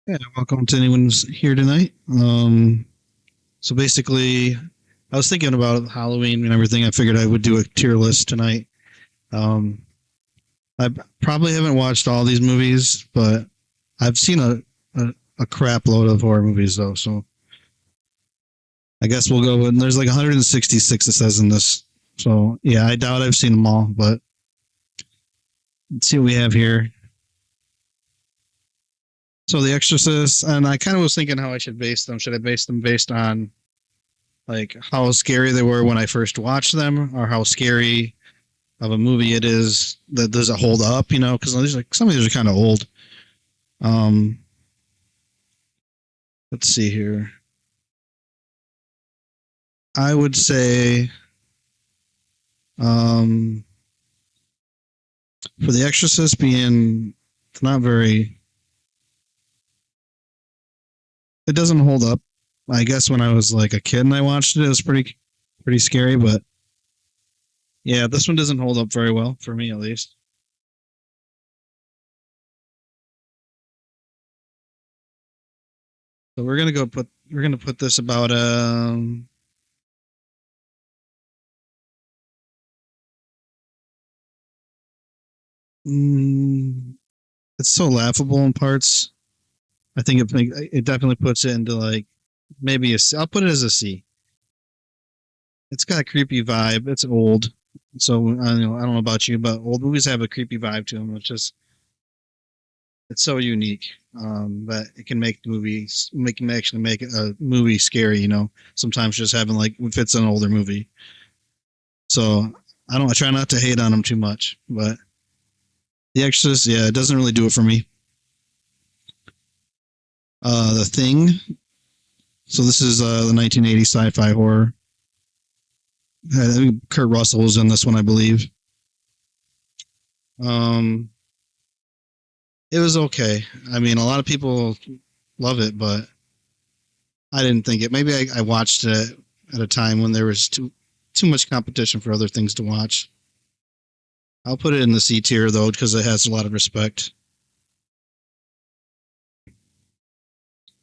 Yeah, welcome to anyone who's here tonight. So basically, I was thinking about Halloween and everything. I figured I would do a tier list tonight. Um, I probably haven't watched all these movies, but I've seen a crap load of horror movies though. So I guess we'll go. And there's like 166 it says in this. So yeah, I doubt I've seen them all, but let's see what we have here. So The Exorcist, and I kind of was thinking how I should base them. Should I base them based on like how scary they were when I first watched them, or how scary of a movie it is that does it hold up? You know, because like some of these are kind of old. Um, let's see here. I would say um, for The Exorcist being not very, it doesn't hold up. I guess when I was like a kid and I watched it, it was pretty scary. But yeah, this one doesn't hold up very well for me at least. So we're gonna put this about mm, it's so laughable in parts. I think it definitely puts it into like maybe a C. I'll put it as a C. It's got a creepy vibe. It's old, so I don't know about you, but old movies have a creepy vibe to them, which is it's so unique that it can make the movies make actually make a movie scary. You know, sometimes just having like if it's an older movie. So I try not to hate on them too much, but The Exorcist, yeah, it doesn't really do it for me. The Thing. So this is the 1980 sci-fi horror. I think Kurt Russell was in this one, I believe. Um, it was okay. I mean, a lot of people love it, but I didn't think it. Maybe I watched it at a time when there was too much competition for other things to watch. I'll put it in the C tier though because it has a lot of respect.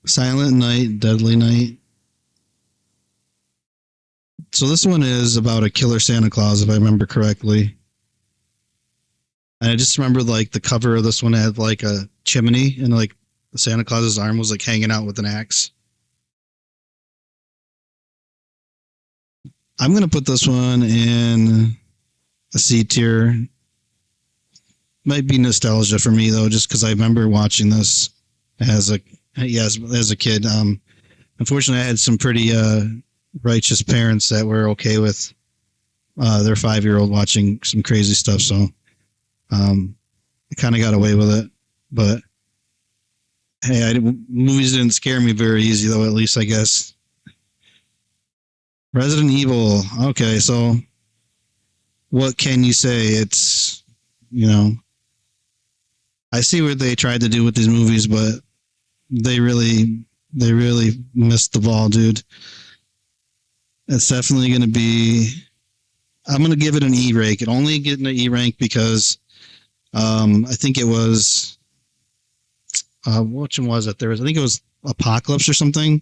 Silent Night, Deadly Night. So this one is about a killer Santa Claus, if I remember correctly. And I just remember like the cover of this one had like a chimney and like Santa Claus's arm was like hanging out with an axe. I'm gonna put this one in a C tier. Might be nostalgia for me though, just because I remember watching this as a as a kid. Unfortunately, I had some pretty righteous parents that were okay with their 5 year old watching some crazy stuff, so I kind of got away with it. But hey, movies didn't scare me very easy though. At least I guess. Resident Evil. Okay, so what can you say? It's you know I see what they tried to do with these movies, but they really they really missed the ball, dude. It's definitely going to be. I'm going to give it an E rank. It only getting an E rank because I think it was which one was it? I think it was Apocalypse or something.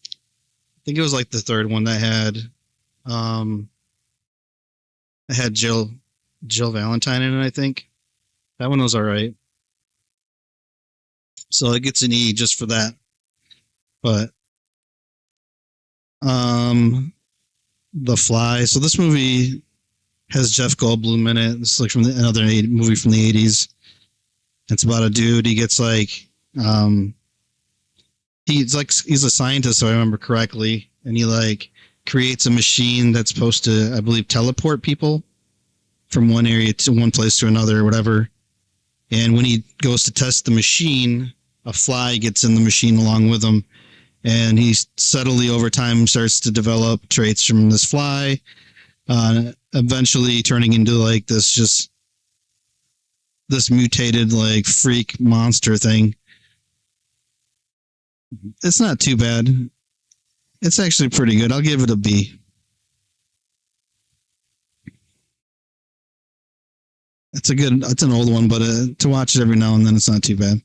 I think it was like the third one that um had Jill Valentine in it. I think that one was all right. So it gets an E just for that. But um The Fly. So this movie has Jeff Goldblum in it. This is like from another movie from the 80s. It's about a dude. He gets like he's a scientist, so I remember correctly, and he like creates a machine that's supposed to, I believe, teleport people from one area to one place to another or whatever. And when he goes to test the machine, a fly gets in the machine along with him, and he subtly over time starts to develop traits from this fly, eventually turning into like this mutated like freak monster thing. It's not too bad. It's actually pretty good. I'll give it a B. It's an old one, but to watch it every now and then, it's not too bad.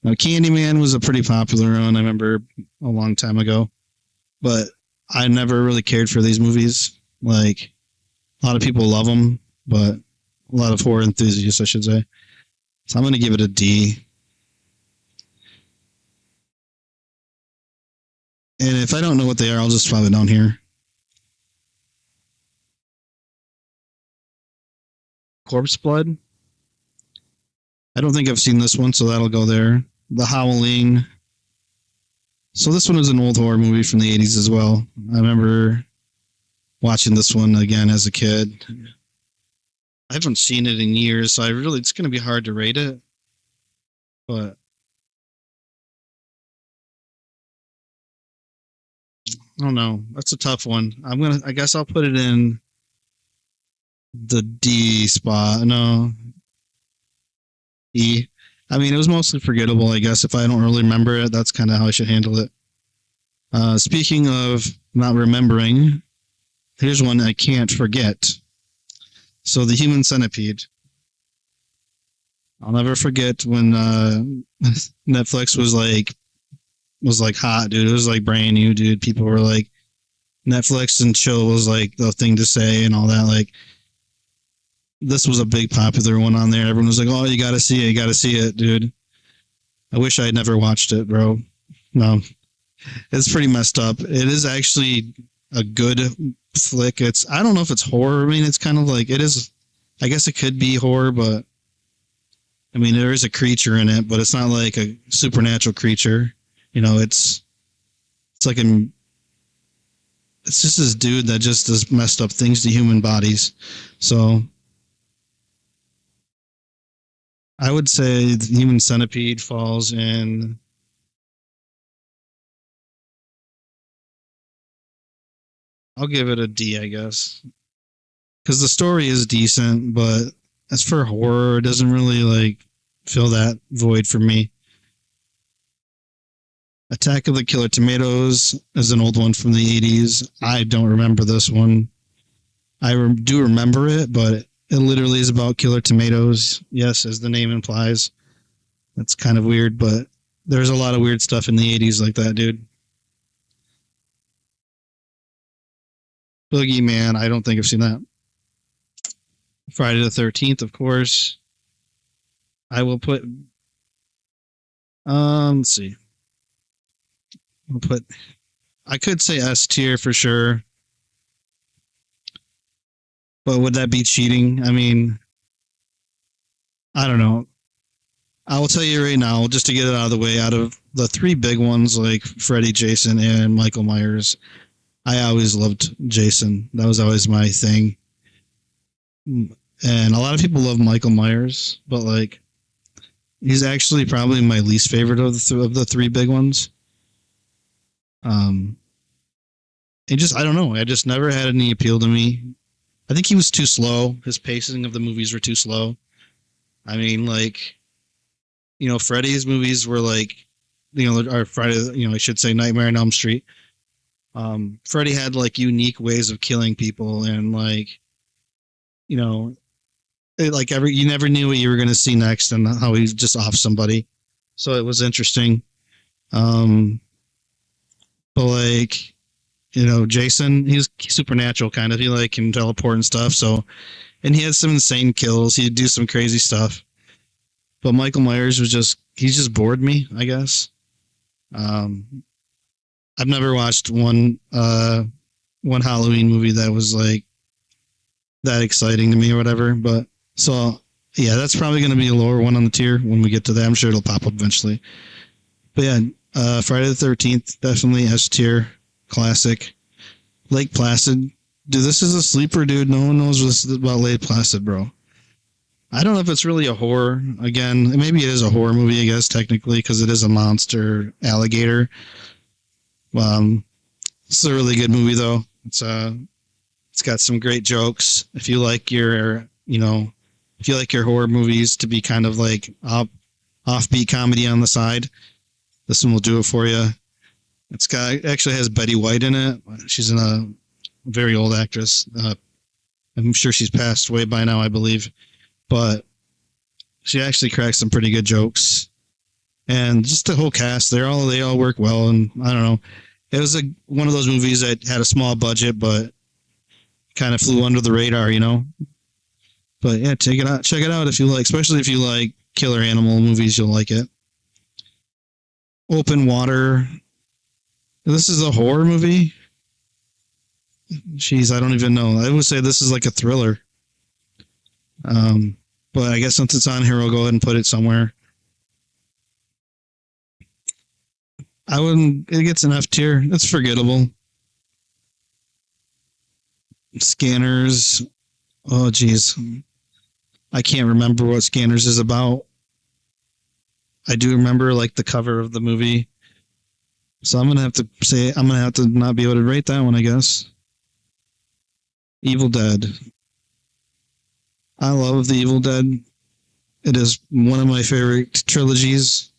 Now, Candyman was a pretty popular one. I remember a long time ago, but I never really cared for these movies. Like a lot of people love them, but a lot of horror enthusiasts, I should say. So I'm going to give it a D. And if I don't know what they are, I'll just pop it down here. Corpse Blood. I don't think I've seen this one, so that'll go there. The Howling. So this one is an old horror movie from the 80s as well. I remember watching this one again as a kid. I haven't seen it in years, so it's going to be hard to rate it. But I don't know. That's a tough one. I guess I'll put it in the D spot. No, E. I mean, it was mostly forgettable, I guess. If I don't really remember it, that's kind of how I should handle it. Speaking of not remembering, here's one I can't forget. So the Human Centipede. I'll never forget when Netflix was like hot, dude. It was like brand new, dude. People were like, Netflix and chill was like the thing to say and all that. Like, this was a big popular one on there. Everyone was like, "Oh, you gotta see it, dude." I wish I had never watched it, bro. No, it's pretty messed up. It is actually a good flick. I don't know if it's horror. I mean, it's kind of like it is. I guess it could be horror, but I mean, there is a creature in it, but it's not like a supernatural creature. You know, it's like it's just this dude that just does messed up things to human bodies. So I would say the Human Centipede falls in. I'll give it a D, I guess, because the story is decent, but as for horror, it doesn't really like fill that void for me. Attack of the Killer Tomatoes is an old one from the 80s. I don't remember this one. Do remember it, but it literally is about killer tomatoes. Yes, as the name implies. That's kind of weird, but there's a lot of weird stuff in the 80s like that, dude. Boogeyman, I don't think I've seen that. Friday the 13th, of course. I will put. Let's see. I'll put. I could say S tier for sure. But would that be cheating? I mean, I don't know. I will tell you right now, just to get it out of the way, out of the three big ones like Freddy, Jason, and Michael Myers, I always loved Jason. That was always my thing. And a lot of people love Michael Myers, but like he's actually probably my least favorite of the three big ones. I don't know. I just never had any appeal to me. I think he was too slow. His pacing of the movies were too slow. I mean, like, Freddy's movies were like, or Friday, I should say Nightmare on Elm Street. Freddy had like unique ways of killing people, and like, you never knew what you were going to see next, and how he's just off somebody. So it was interesting. But like, Jason, he's supernatural kind of. He like can teleport and stuff. So, and he had some insane kills. He'd do some crazy stuff. But Michael Myers he just bored me, I guess. I've never watched one Halloween movie that was like that exciting to me or whatever. But so yeah, that's probably going to be a lower one on the tier when we get to that. I'm sure it'll pop up eventually. But yeah, Friday the 13th, definitely S tier, classic. Lake Placid, dude, this is a sleeper, dude. No one knows this about Lake Placid, bro. I don't know if it's really a horror. Again, maybe it is a horror movie, I guess, technically, because it is a monster alligator. It's a really good movie, though. It's got some great jokes. If you like your horror movies to be kind of like offbeat comedy on the side, this one will do it for you. It actually has Betty White in it. She's a very old actress. I'm sure she's passed away by now, I believe. But she actually cracks some pretty good jokes. and just the whole cast. They all work well, and I don't know. It was one of those movies that had a small budget, but kind of flew under the radar, you know. But yeah, check it out if you like, especially if you like killer animal movies, you'll like it. Open Water. This is a horror movie. Jeez, I don't even know. I would say this is like a thriller. But I guess since it's on here, I'll go ahead and put it somewhere. I wouldn't. It gets an F tier. It's forgettable. Scanners. Oh, geez. I can't remember what Scanners is about. I do remember like the cover of the movie. So I'm gonna have to not be able to rate that one, I guess. Evil Dead. I love the Evil Dead. It is one of my favorite trilogies.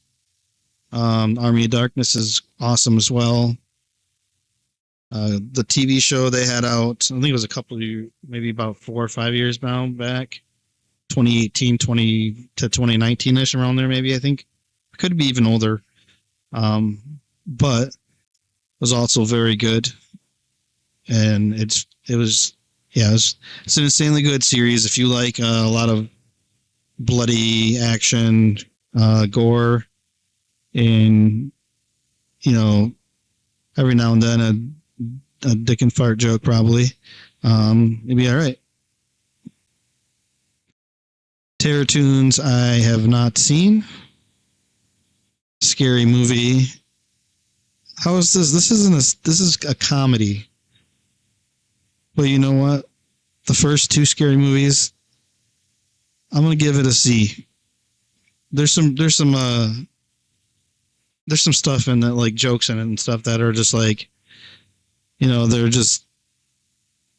Army of Darkness is awesome as well. The TV show they had out, I think it was a couple of years, maybe about 4 or 5 years back, 2018, 20 to 2019ish, around there, maybe. I think could be even older, but was also very good. And it's an insanely good series. If you like a lot of bloody action, gore, and every now and then a dick and fart joke, probably, it'd be all right. Terror Tunes I have not seen. Scary Movie. How is this? This is a comedy. But you know what? The first 2 Scary Movies, I'm gonna give it a C. There's some stuff in it, like jokes in it and stuff that are just like, they're just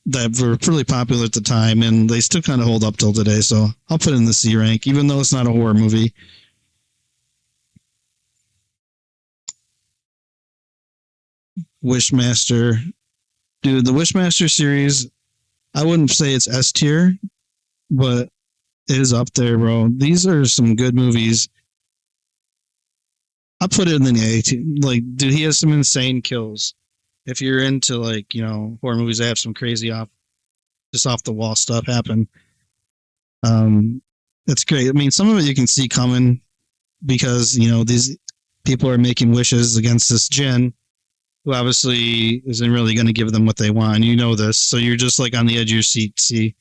that were really popular at the time, and they still kind of hold up till today. So I'll put it in the C rank, even though it's not a horror movie. Wishmaster, dude, the Wishmaster series, I wouldn't say it's S tier, but it is up there, bro. These are some good movies. I'll put it in the A tier. Like, dude, he has some insane kills. If you're into horror movies that have some crazy off the wall stuff happen, it's great. I mean, some of it you can see coming because these people are making wishes against this djinn, who obviously isn't really going to give them what they want. And you know this, so you're just like on the edge of your seat to see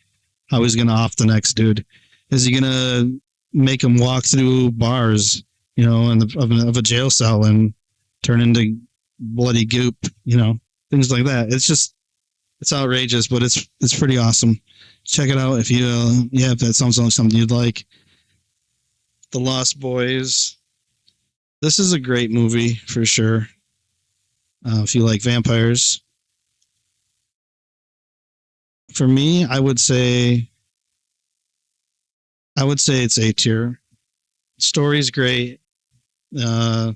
how he's going to off the next dude. Is he going to make him walk through bars, of a jail cell and turn into bloody goop, things like that. It's outrageous, but it's pretty awesome. Check it out if if that sounds like something you'd like. The Lost Boys. This is a great movie for sure. If you like vampires. For me, I would say it's A tier. Story's great. Like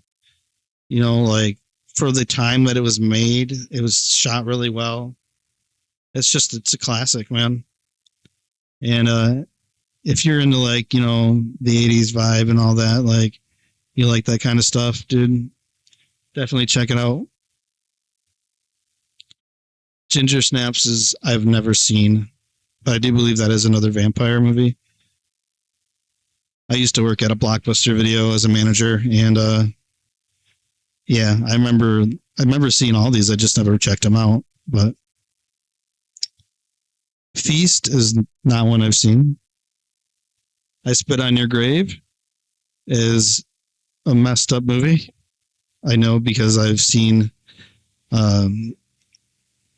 for the time that it was made, it was shot really well. It's a classic, man. And if you're into the 80s vibe and all that, like you like that kind of stuff, dude, definitely check it out. Ginger Snaps I've never seen, but I do believe that is another vampire movie. I used to work at a Blockbuster Video as a manager, and I remember seeing all these. I just never checked them out. But Feast is not one I've seen. I Spit on Your Grave is a messed up movie. I know because I've seen,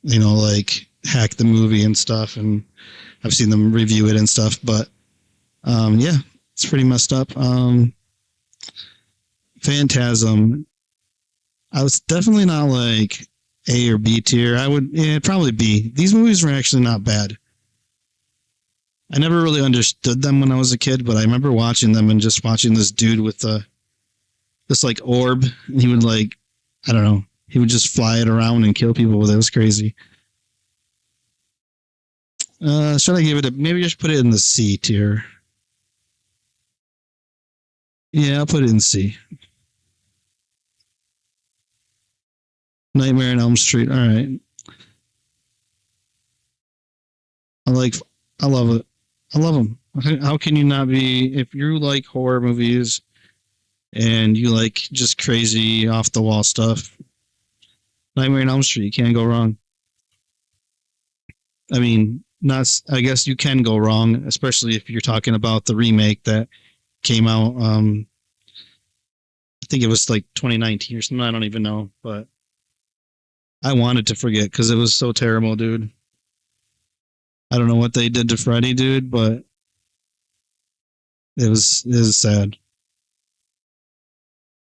like Hack the Movie and stuff, and I've seen them review it and stuff. But it's pretty messed up. Phantasm. I was definitely not like A or B tier. Probably B. These movies were actually not bad. I never really understood them when I was a kid, but I remember watching them and just watching this dude with this like orb, and he would I don't know, he would just fly it around and kill people with it. It was crazy. Should I give it maybe I should put it in the C tier. Yeah, I'll put it in C. Nightmare on Elm Street. All right. I like. I love it. I love them. How can you not be if you like horror movies and you like just crazy off the wall stuff? Nightmare on Elm Street. You can't go wrong. I mean, not. I guess you can go wrong, especially if you're talking about the remake that came out. I think it was like 2019 or something. I don't even know, but I wanted to forget because it was so terrible, dude. I don't know what they did to Freddy, dude, but it was sad.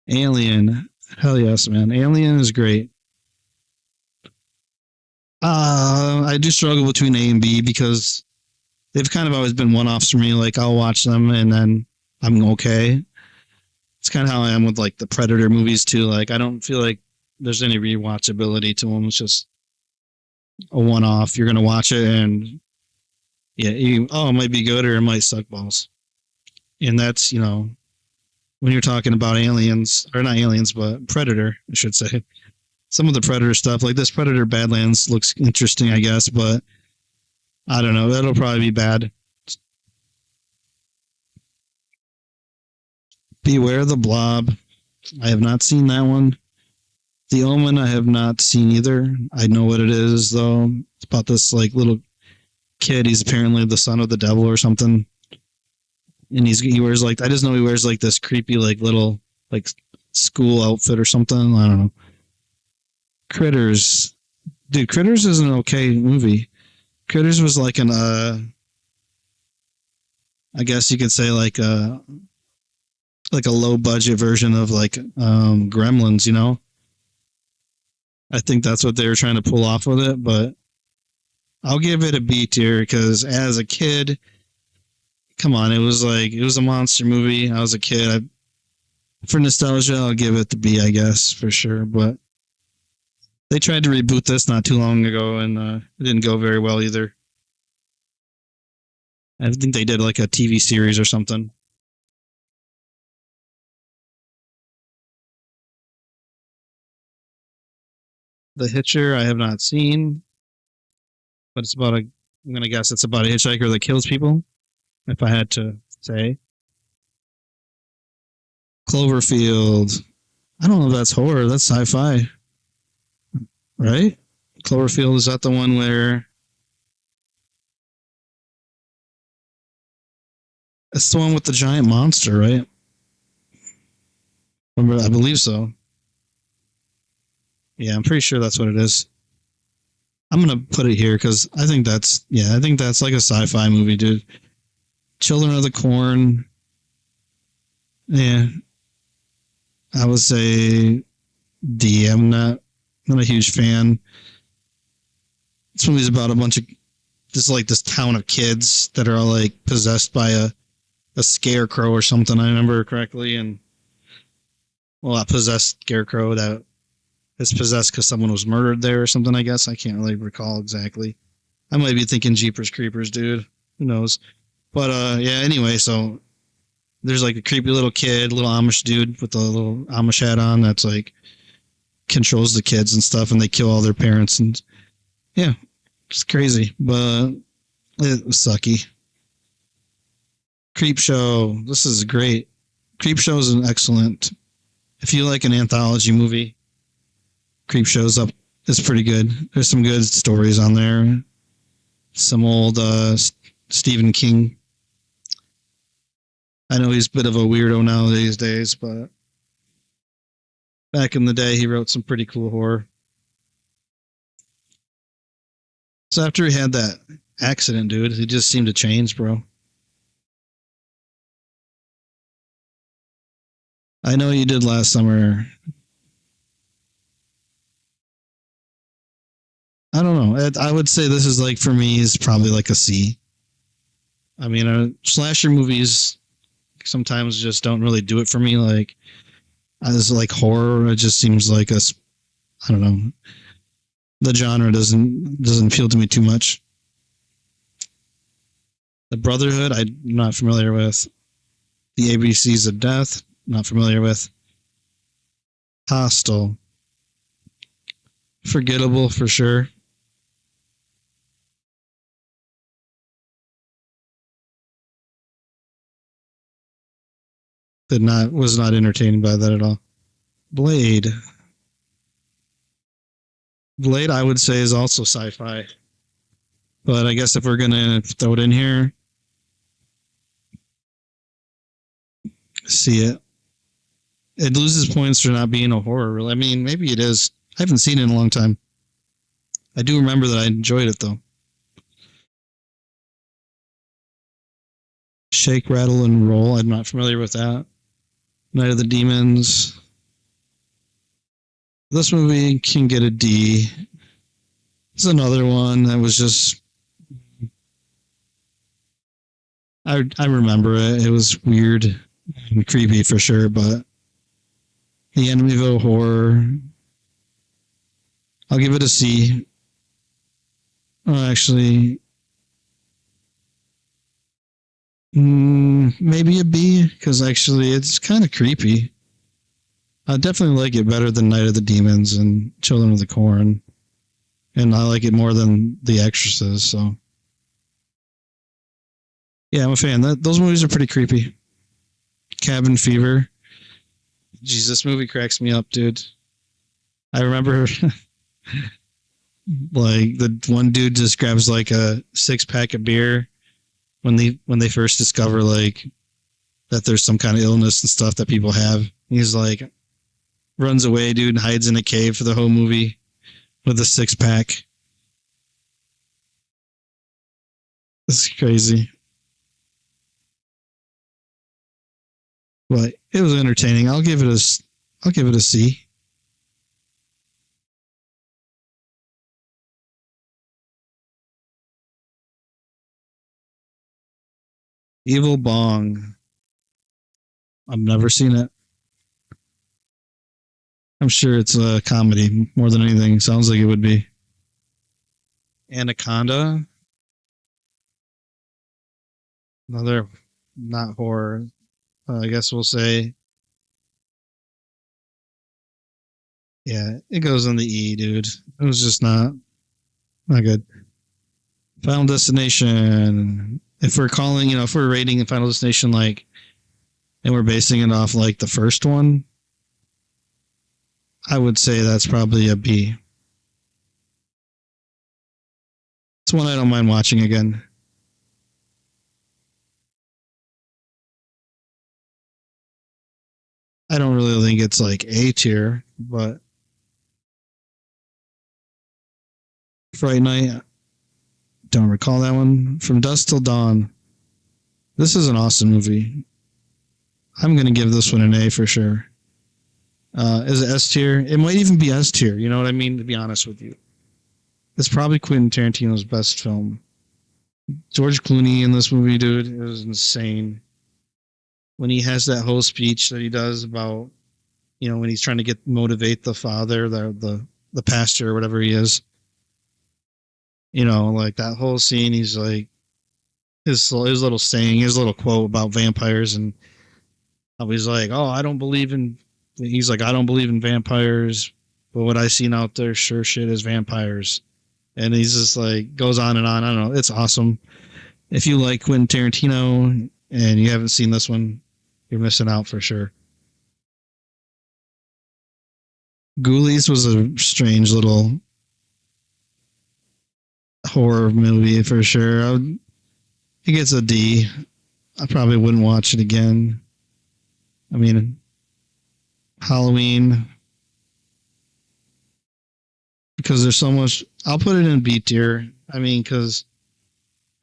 Alien, hell yes, man. Alien is great. I do struggle between A and B because they've kind of always been one offs for me. Like I'll watch them and then I'm okay. It's kind of how I am with like the Predator movies too. Like I don't feel like there's any rewatchability to them. It's just a one off. You're gonna watch it and yeah, it might be good or it might suck balls. And that's when you're talking about aliens or not aliens but Predator, I should say. Some of the Predator stuff, like this Predator Badlands, looks interesting, I guess, but I don't know. That'll probably be bad. Beware the Blob. I have not seen that one. The Omen, I have not seen either. I know what it is though. It's about this like little kid. He's apparently the son of the devil or something, and he wears like I just know he wears like this creepy like little like school outfit or something. I don't know. Critters, dude. Critters is an okay movie. Critters was like an I guess you could say like a low budget version of like Gremlins. I think that's what they were trying to pull off with it, but I'll give it a B tier because as a kid, come on, it was a monster movie. I was a kid. For nostalgia, I'll give it the B, I guess for sure. But they tried to reboot this not too long ago, and it didn't go very well either. I think they did like a TV series or something. The Hitcher, I have not seen, but it's about a. I'm gonna guess it's about a hitchhiker that kills people. If I had to say, Cloverfield. I don't know if that's horror. That's sci-fi, right? Cloverfield, is that the one where it's the one with the giant monster, right? I believe so. Yeah, I'm pretty sure that's what it is. I'm gonna put it here because I think that's like a sci-fi movie, dude. Children of the Corn. Yeah, I would say D. I'm not a huge fan. This movie's about a bunch of this town of kids that are all like possessed by a scarecrow or something. I remember correctly, and well, a possessed scarecrow that is possessed because someone was murdered there or something. I guess I can't really recall exactly. I might be thinking Jeepers Creepers, dude. Who knows? But yeah. Anyway, so there's like a creepy little kid, little Amish dude with a little Amish hat on that's like controls the kids and stuff, and they kill all their parents and yeah, it's crazy, but it was sucky. Creep Show. This is great. Creep Show is an excellent. If you like an anthology movie, Creep Show's up. It's pretty good. There's some good stories on there. Some old Stephen King. I know he's a bit of a weirdo now these days, but back in the day, he wrote some pretty cool horror. So after he had that accident, dude, he just seemed to change, bro. I know you did last summer. I don't know. I would say this is like for me is probably like a C. I mean, slasher movies sometimes just don't really do it for me. Like as like horror, it just seems like I don't know. The genre doesn't appeal to me too much. The Brotherhood, I'm not familiar with. The ABCs of Death, not familiar with. Hostel. Forgettable for sure. Did not was not entertained by that at all. Blade. Blade, I would say, is also sci-fi. But I guess if we're gonna throw it in here, see it. It loses points for not being a horror. Really, I mean, maybe it is. I haven't seen it in a long time. I do remember that I enjoyed it though. Shake, rattle, and roll. I'm not familiar with that. Night of the Demons. This movie can get a D. It's another one that was just. I remember it. It was weird and creepy for sure, but the Amityville Horror. I'll give it a C. Actually, maybe a B because actually it's kind of creepy. I definitely like it better than Night of the Demons and Children of the Corn, and I like it more than The Exorcist. So, yeah, I'm a fan. Those movies are pretty creepy. Cabin Fever. Jeez, this movie cracks me up, dude. I remember, like the one dude just grabs like a 6-pack of beer when they first discover like that there's some kind of illness and stuff that people have. He's like runs away, dude, and hides in a cave for the whole movie with a 6-pack. It's crazy. But it was entertaining. I'll give it a C. Evil Bong. I've never seen it. I'm sure it's a comedy more than anything. Sounds like it would be. Anaconda. Another not horror. I guess we'll say, yeah, it goes on the E, dude. It was just not good. Final Destination. If we're calling, if we're rating Final Destination like, and we're basing it off like the first one, I would say that's probably a B. It's one I don't mind watching again. I don't really think it's like A tier, but Fright Night, don't recall that one. From Dusk Till Dawn. This is an awesome movie. I'm going to give this one an A for sure. Is it S tier? It might even be S tier. You know what I mean? To be honest with you, it's probably Quentin Tarantino's best film. George Clooney in this movie, dude, it was insane. When he has that whole speech that he does about, when he's trying to motivate the father, the pastor or whatever he is, like that whole scene. He's like his little saying, his little quote about vampires, and how he's like, "Oh, I don't believe in." He's like, "I don't believe in vampires, but what I seen out there sure shit is vampires." And he's just like goes on and on. I don't know. It's awesome. If you like Quentin Tarantino and you haven't seen this one, you're missing out for sure. Ghoulies was a strange little horror movie for sure. It gets a D. I probably wouldn't watch it again. I mean, Halloween, because there's so much. I'll put it in B tier. I mean, because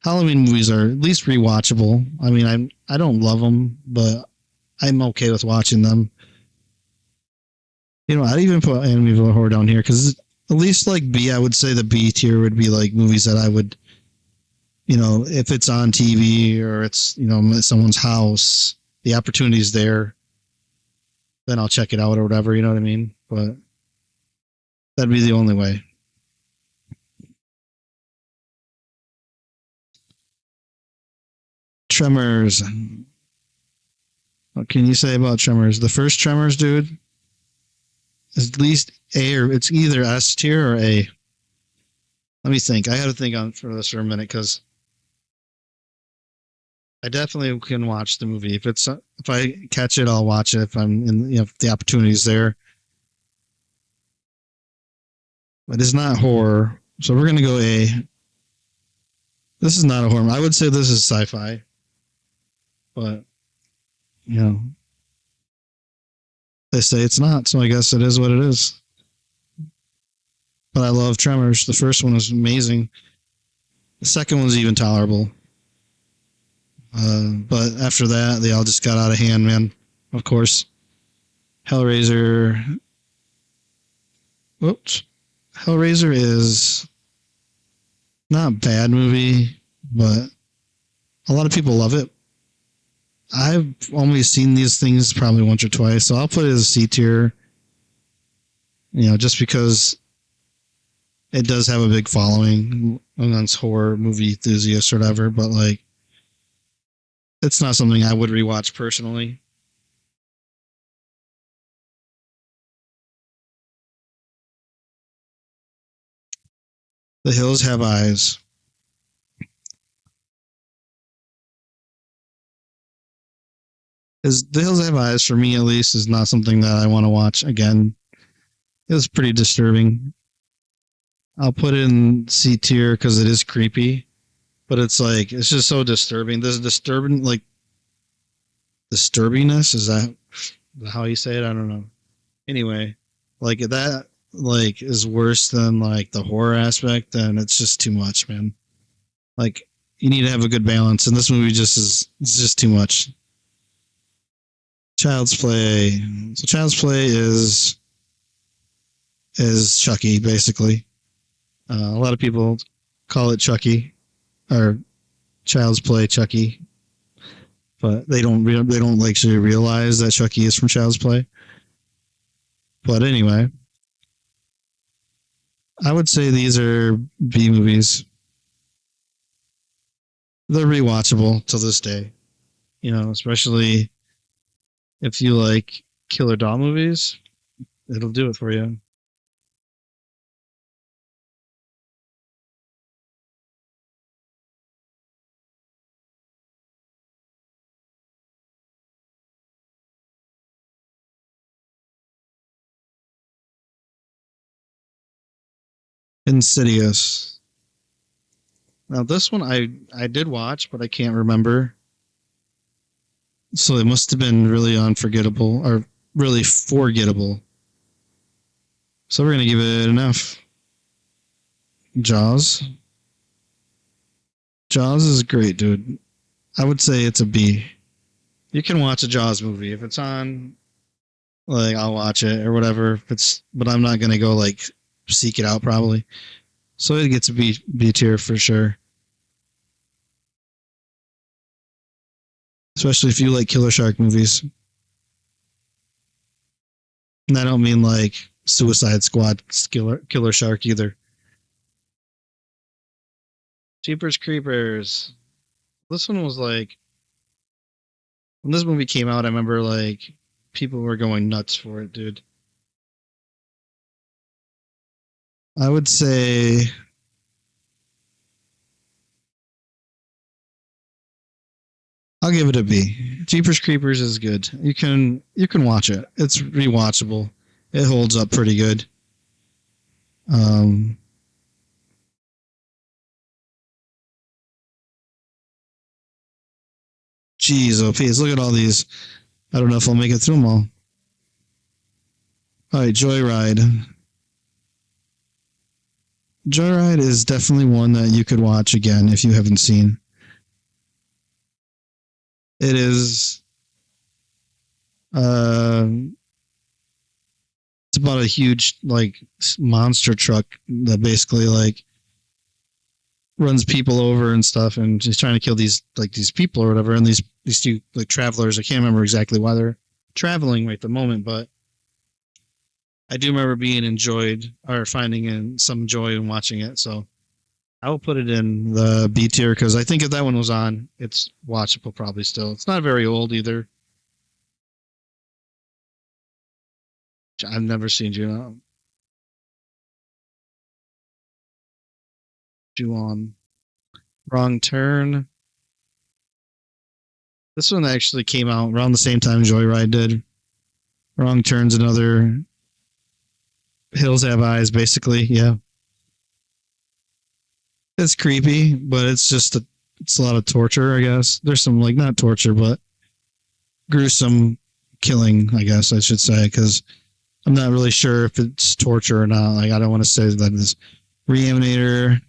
Halloween movies are at least rewatchable. I mean, I don't love them, but I'm okay with watching them. I'd even put Amityville Horror down here because at least like B, I would say the B tier would be like movies that I would, if it's on TV or it's someone's house, the opportunity's there, then I'll check it out or whatever. You know what I mean? But that'd be the only way. Tremors. What can you say about Tremors? The first Tremors, dude. at least A, or it's either S tier or A. Let me think. I had to think on for this for a minute because I definitely can watch the movie if I catch it, I'll watch it if I'm in if the opportunity's there. But it's not horror, so we're gonna go A. This is not a horror. I would say this is sci-fi, but you know they say it's not, so I guess it is what it is. But I love Tremors. The first one was amazing. The second one's even tolerable. But after that, they all just got out of hand, man. Of course. Hellraiser. Whoops. Hellraiser is not a bad movie, but a lot of people love it. I've only seen these things probably once or twice, so I'll put it as a C tier. Just because it does have a big following amongst horror movie enthusiasts or whatever, but like it's not something I would rewatch personally. The Hills Have Eyes. Is The Hills Have Eyes for me at least is not something that I want to watch again. It was pretty disturbing. I'll put it in C tier because it is creepy, but it's just so disturbing. This disturbing disturbingness is that how you say it? I don't know. Anyway, like that is worse than like the horror aspect, then it's just too much, man. Like you need to have a good balance, and this movie just is it's just too much. Child's Play. So Child's Play is Chucky basically. A lot of people call it Chucky or Child's Play Chucky, but they don't actually realize that Chucky is from Child's Play. But anyway, I would say these are B movies. They're rewatchable to this day. Especially if you like killer doll movies, it'll do it for you. Insidious. Now this one I did watch, but I can't remember. So it must have been really unforgettable or really forgettable. So we're gonna give it an F. Jaws. Jaws is great, dude. I would say it's a B. You can watch a Jaws movie if it's on. Like I'll watch it or whatever. But I'm not gonna go like seek it out probably. So it gets a B tier for sure. Especially if you like Killer Shark movies. And I don't mean like Suicide Squad Killer Shark either. Jeepers Creepers. This one was like when this movie came out, I remember like people were going nuts for it, dude. I would say I'll give it a B. Jeepers Creepers is good. You can watch it. It's rewatchable. It holds up pretty good. Um, Geez, oh please, look at all these. I don't know if I'll make it through them all. All right, Joyride. Joyride is definitely one that you could watch again if you haven't seen. It is. Uh, it's about a huge like monster truck that basically like runs people over and stuff, and he's trying to kill these people or whatever. And these two like travelers. I can't remember exactly why they're traveling right at the moment, but I do remember being enjoyed or finding in some joy in watching it. So I will put it in the B tier because I think if that one was on, it's watchable probably still. It's not very old either. I've never seen Ju-on. Ju-on. Wrong Turn. This one actually came out around the same time Joyride did. Wrong Turn's another Hills Have Eyes, basically. Yeah, it's creepy, but it's a lot of torture. I guess there's some like not torture, but gruesome killing. I guess I should say because I'm not really sure if it's torture or not. Like I don't want to say that it's Reanimator.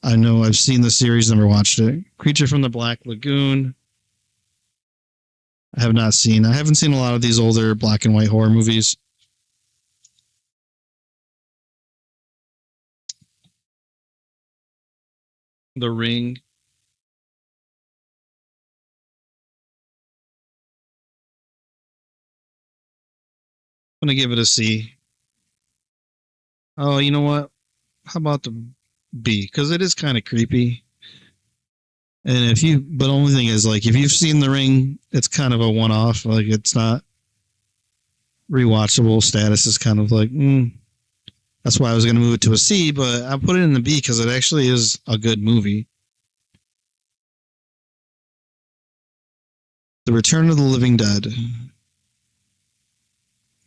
I know I've seen the series, never watched it. Creature from the Black Lagoon. I have not seen. I haven't seen a lot of these older black and white horror movies. The Ring. I'm gonna give it a C. Oh, you know what? How about the B? Because it is kind of creepy. And but the only thing is, like, if you've seen The Ring, it's kind of a one-off. Like, it's not rewatchable. Status is kind of like, that's why I was going to move it to a C, but I put it in the B because it actually is a good movie. The Return of the Living Dead.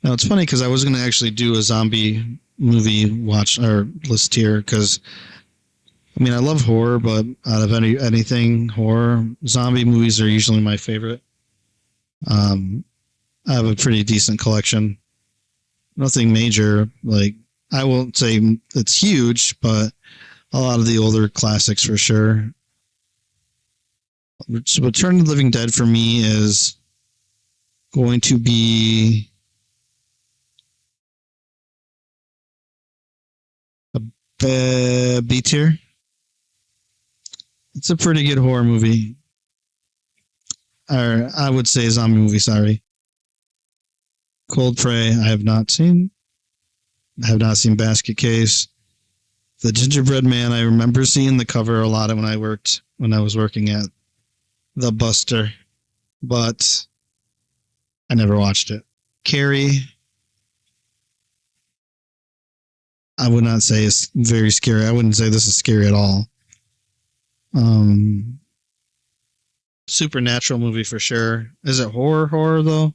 Now, it's funny because I was going to actually do a zombie movie watch or list here because I mean, I love horror, but out of anything horror, zombie movies are usually my favorite. I have a pretty decent collection. Nothing major, like I won't say it's huge, but a lot of the older classics for sure. So Return of the Living Dead for me is going to be a B tier. It's a pretty good horror movie. Or I would say zombie movie, sorry. Cold Prey, I have not seen. I have not seen Basket Case. The Gingerbread Man, I remember seeing the cover a lot when I was working at The Buster, but I never watched it. Carrie, I would not say it's very scary. I wouldn't say this is scary at all. Supernatural movie for sure. Is it horror though?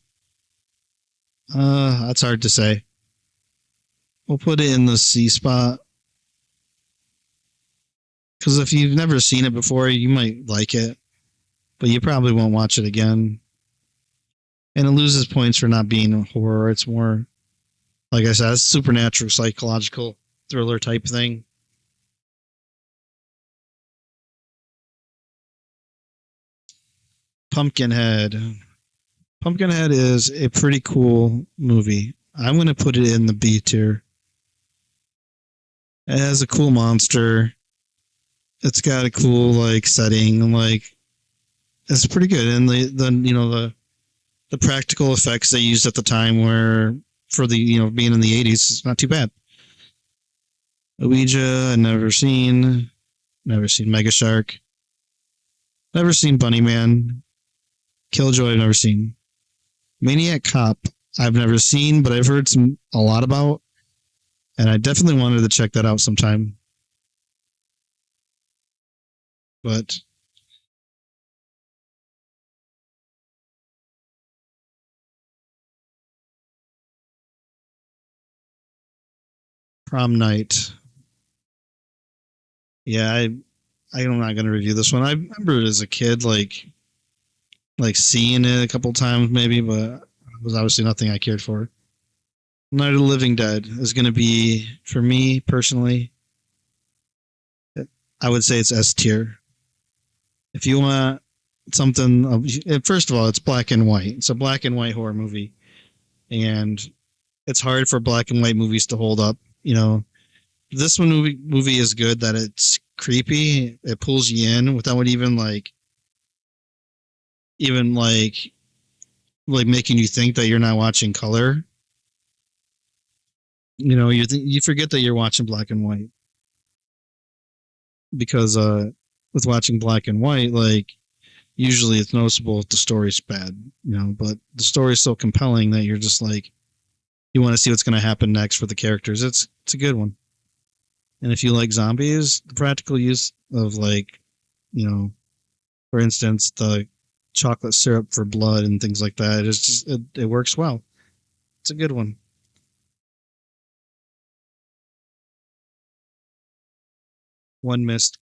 That's hard to say. We'll put it in the C spot. Because if you've never seen it before, you might like it, but you probably won't watch it again. And it loses points for not being horror. It's more, like I said, it's supernatural, psychological thriller type thing. Pumpkinhead. Pumpkinhead is a pretty cool movie. I'm going to put it in the B tier. It has a cool monster. It's got a cool like setting. Like it's pretty good, and the practical effects they used at the time were for the being in the 80s. It's not too bad. Ouija, I never seen. Never seen Mega Shark. Never seen Bunny Man. Killjoy, I've never seen. Maniac Cop, I've never seen, but I've heard a lot about, and I definitely wanted to check that out sometime. But Prom Night, yeah, I'm not going to review this one. I remember it as a kid, like seeing it a couple times maybe, but it was obviously nothing I cared for. Night of the Living Dead is going to be, for me personally, I would say it's S tier. If you want something, first of all, it's black and white. It's a black and white horror movie, and it's hard for black and white movies to hold up. This movie is good that it's creepy. It pulls you in without even making you think that you're not watching color. You forget that you're watching black and white because with watching black and white, like usually it's noticeable if the story's bad, but the story's so compelling that you're just like you want to see what's going to happen next for the characters. It's a good one. And if you like zombies, the practical use of like, for instance, the chocolate syrup for blood and things like that, it works well. It's a good one. One missed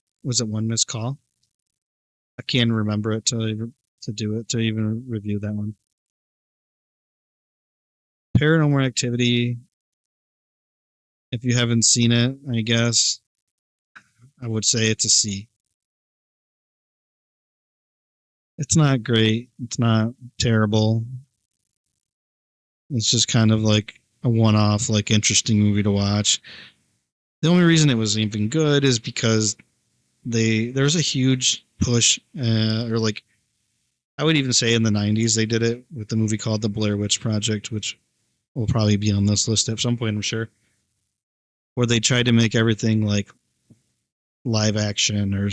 call? I can't remember it to do it to even review that one. Paranormal Activity. If you haven't seen it, I guess I would say it's a C. It's not great. It's not terrible. It's just kind of like a one-off, like interesting movie to watch. The only reason it was even good is because there's a huge push, or like I would even say in the '90s they did it with the movie called The Blair Witch Project, which will probably be on this list at some point, I'm sure, where they tried to make everything like live action, or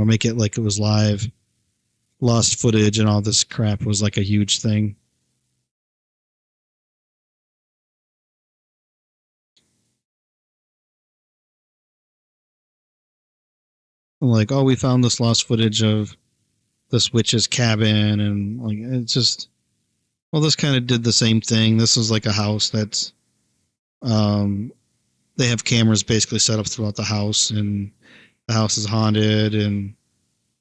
make it like it was live. Lost footage and all this crap was like a huge thing. Like, oh, we found this lost footage of this witch's cabin, and like it's just, well, this kind of did the same thing. This is like a house that's, they have cameras basically set up throughout the house, and the house is haunted, and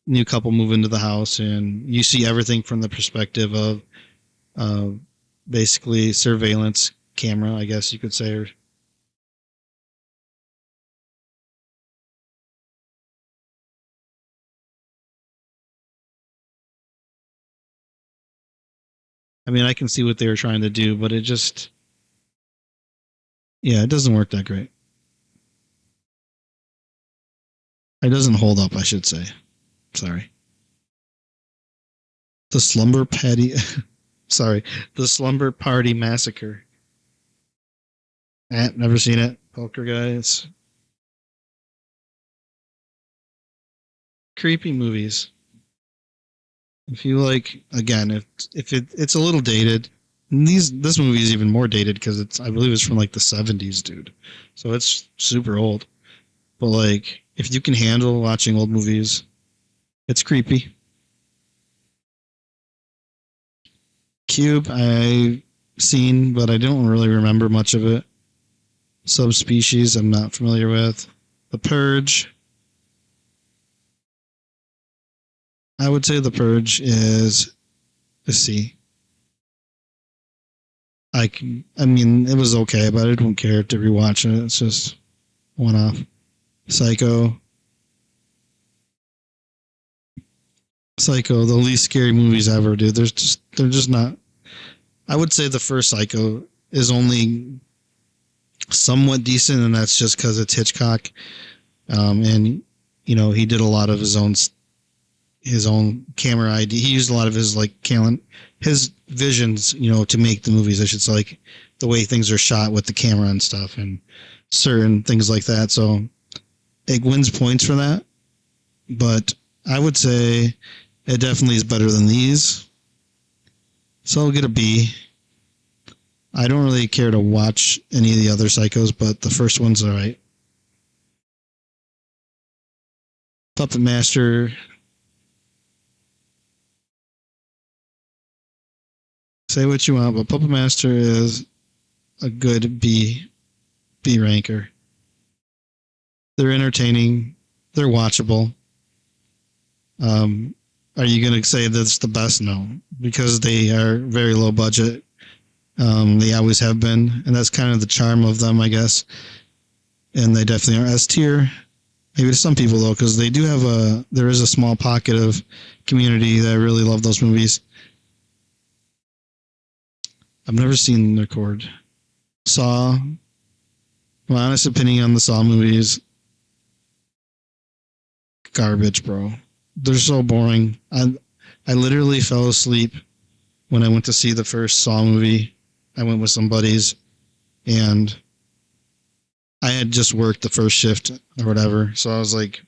new couple move into the house, and you see everything from the perspective of, basically surveillance camera, I guess you could say, or I mean, I can see what they were trying to do, but yeah, it doesn't work that great. It doesn't hold up, I should say. Sorry. The Slumber Patty. Sorry. The Slumber Party Massacre. Never seen it. Poker guys. Creepy movies. If you like, again, it's a little dated. This movie is even more dated because I believe it's from like the '70s, dude. So it's super old. But like, if you can handle watching old movies, it's creepy. Cube, I seen, but I don't really remember much of it. Subspecies, I'm not familiar with. The Purge. I would say The Purge is a C. I mean, it was okay, but I don't care to rewatch it. It's just one off. Psycho. Psycho, the least scary movies ever, dude. They're just not. I would say the first Psycho is only somewhat decent, and that's just because it's Hitchcock, and he did a lot of his own camera ID. He used a lot of his his visions, to make the movies. I should say, like the way things are shot with the camera and stuff, and certain things like that. So it wins points for that, but I would say it definitely is better than these. So I'll get a B. I don't really care to watch any of the other Psychos, but the first one's all right. Puppet Master. Say what you want, but Puppet Master is a good B ranker. They're entertaining. They're watchable. Are you going to say that's the best? No, because they are very low budget. They always have been, and that's kind of the charm of them, I guess. And they definitely are S tier. Maybe to some people though, because there is a small pocket of community that really love those movies. I've never seen the Cord. Saw. My honest opinion on the Saw movies, garbage, bro. They're so boring. I literally fell asleep when I went to see the first Saw movie. I went with some buddies, and I had just worked the first shift or whatever. So I was like,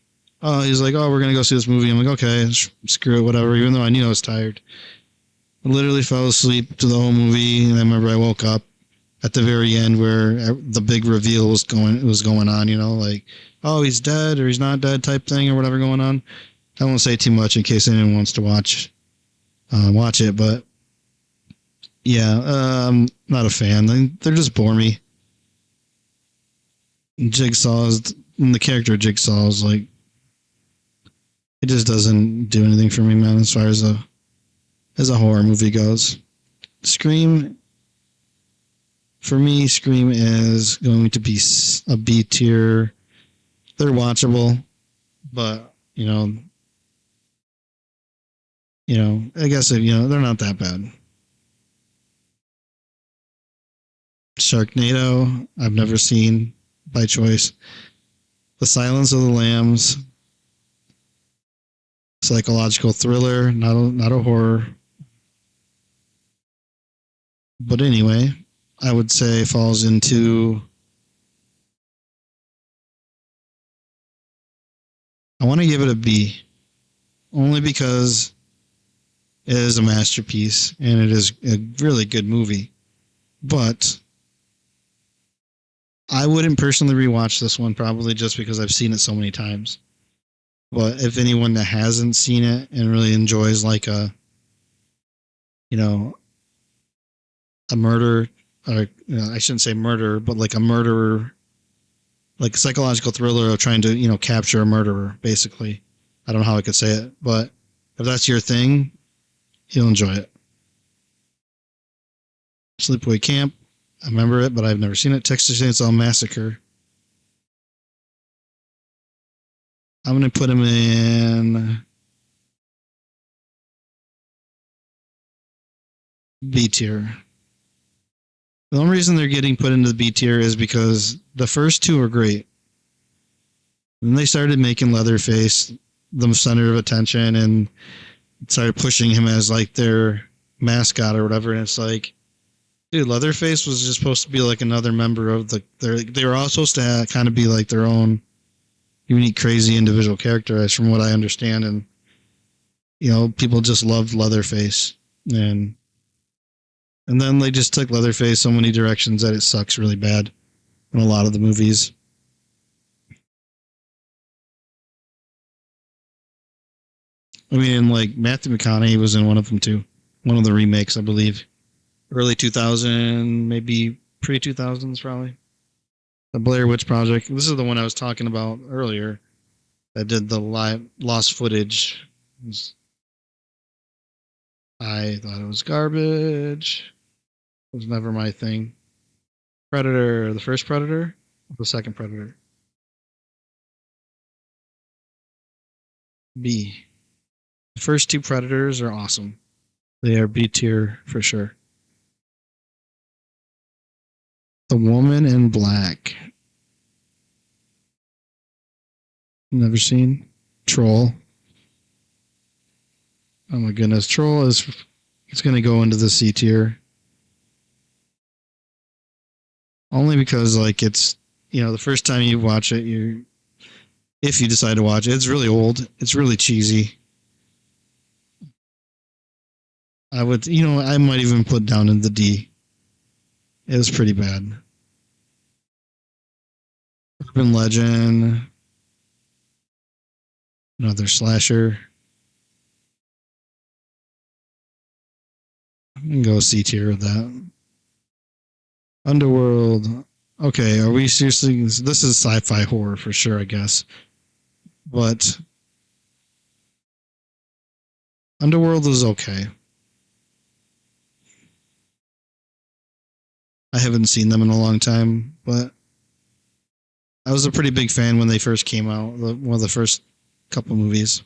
oh, he's like, oh, we're going to go see this movie. I'm like, okay, screw it, whatever, even though I knew I was tired. I literally fell asleep to the whole movie, and I remember I woke up, at the very end where the big reveal was going on. You know, like, oh, he's dead or he's not dead type thing or whatever going on. I won't say too much in case anyone wants to watch it, but yeah, not a fan. They're just bore me. Jigsaw is the character. Jigsaw is like, it just doesn't do anything for me, man. As far as a horror movie goes, Scream. For me, Scream is going to be a B tier. They're watchable, but I guess they're not that bad. Sharknado, I've never seen by choice. The Silence of the Lambs, psychological thriller, not a horror. But anyway, I would say falls into. I want to give it a B, only because it is a masterpiece and it is a really good movie. But I wouldn't personally rewatch this one, probably just because I've seen it so many times. But if anyone that hasn't seen it and really enjoys like a murder, or I shouldn't say murder, but like a murderer, like a psychological thriller of trying to capture a murderer, basically. I don't know how I could say it, but if that's your thing, you'll enjoy it. Sleepaway Camp, I remember it, but I've never seen it. Texas Chainsaw Massacre, I'm going to put him in B tier. The only reason they're getting put into the B tier is because the first two are great. Then they started making Leatherface the center of attention and started pushing him as like their mascot or whatever. And it's like, dude, Leatherface was just supposed to be like another member of they were all supposed to kind of be like their own unique, crazy individual character, as from what I understand. And, people just loved Leatherface. And then they just took Leatherface so many directions that it sucks really bad in a lot of the movies. I mean, like Matthew McConaughey was in one of them too. One of the remakes, I believe. Early 2000, maybe pre-2000s probably. The Blair Witch Project. This is the one I was talking about earlier that did the live lost footage. I thought it was garbage. It was never my thing. Predator, the first Predator, or the second Predator? B. The first two Predators are awesome. They are B tier for sure. The Woman in Black. Never seen. Troll. Oh my goodness. Troll it's going to go into the C tier. Only because like it's, the first time you watch it, if you decide to watch it, it's really old. It's really cheesy. I would, I might even put down in the D. It was pretty bad. Urban Legend. Another slasher. I can go C tier with that. Underworld. Okay, are we seriously? This is sci-fi horror for sure, I guess. But Underworld is okay. I haven't seen them in a long time, but I was a pretty big fan when they first came out. One of the first couple movies.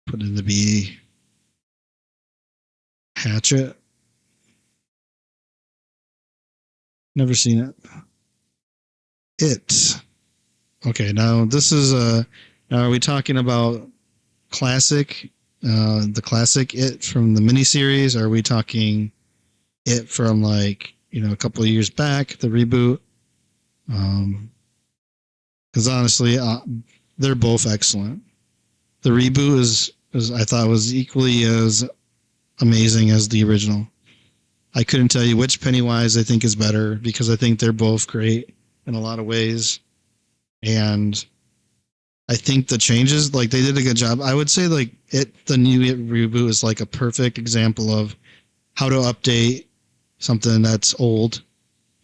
Put in the B. Hatchet. Never seen it. It. Okay, now this is now are we talking about classic? The classic It from the miniseries? Or are we talking It from like a couple of years back, the reboot? Because honestly, they're both excellent. The reboot is I thought was equally as amazing as the original. I couldn't tell you which Pennywise I think is better because I think they're both great in a lot of ways. And I think the changes, like they did a good job. I would say like the new It reboot is like a perfect example of how to update something that's old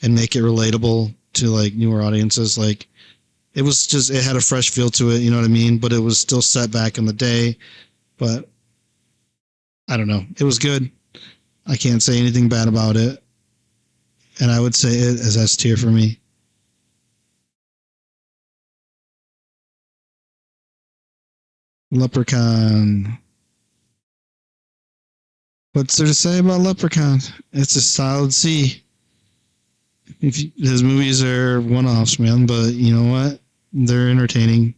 and make it relatable to like newer audiences. Like it had a fresh feel to it, you know what I mean? But it was still set back in the day. But I don't know. It was good. I can't say anything bad about it. And I would say it is S tier for me. Leprechaun. What's there to say about Leprechaun? It's a solid C. His movies are one-offs, man, but you know what? They're entertaining.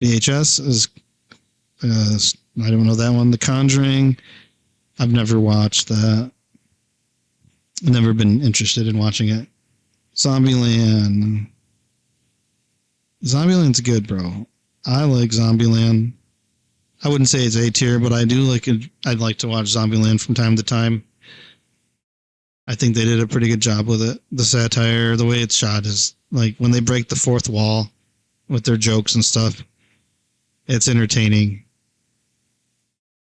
VHS is, I don't know that one. The Conjuring. I've never watched that. Never been interested in watching it. Zombieland. Zombieland's good, bro. I like Zombieland. I wouldn't say it's A tier, but I do like it. I'd like to watch Zombieland from time to time. I think they did a pretty good job with it. The satire, the way it's shot is like when they break the fourth wall with their jokes and stuff. It's entertaining.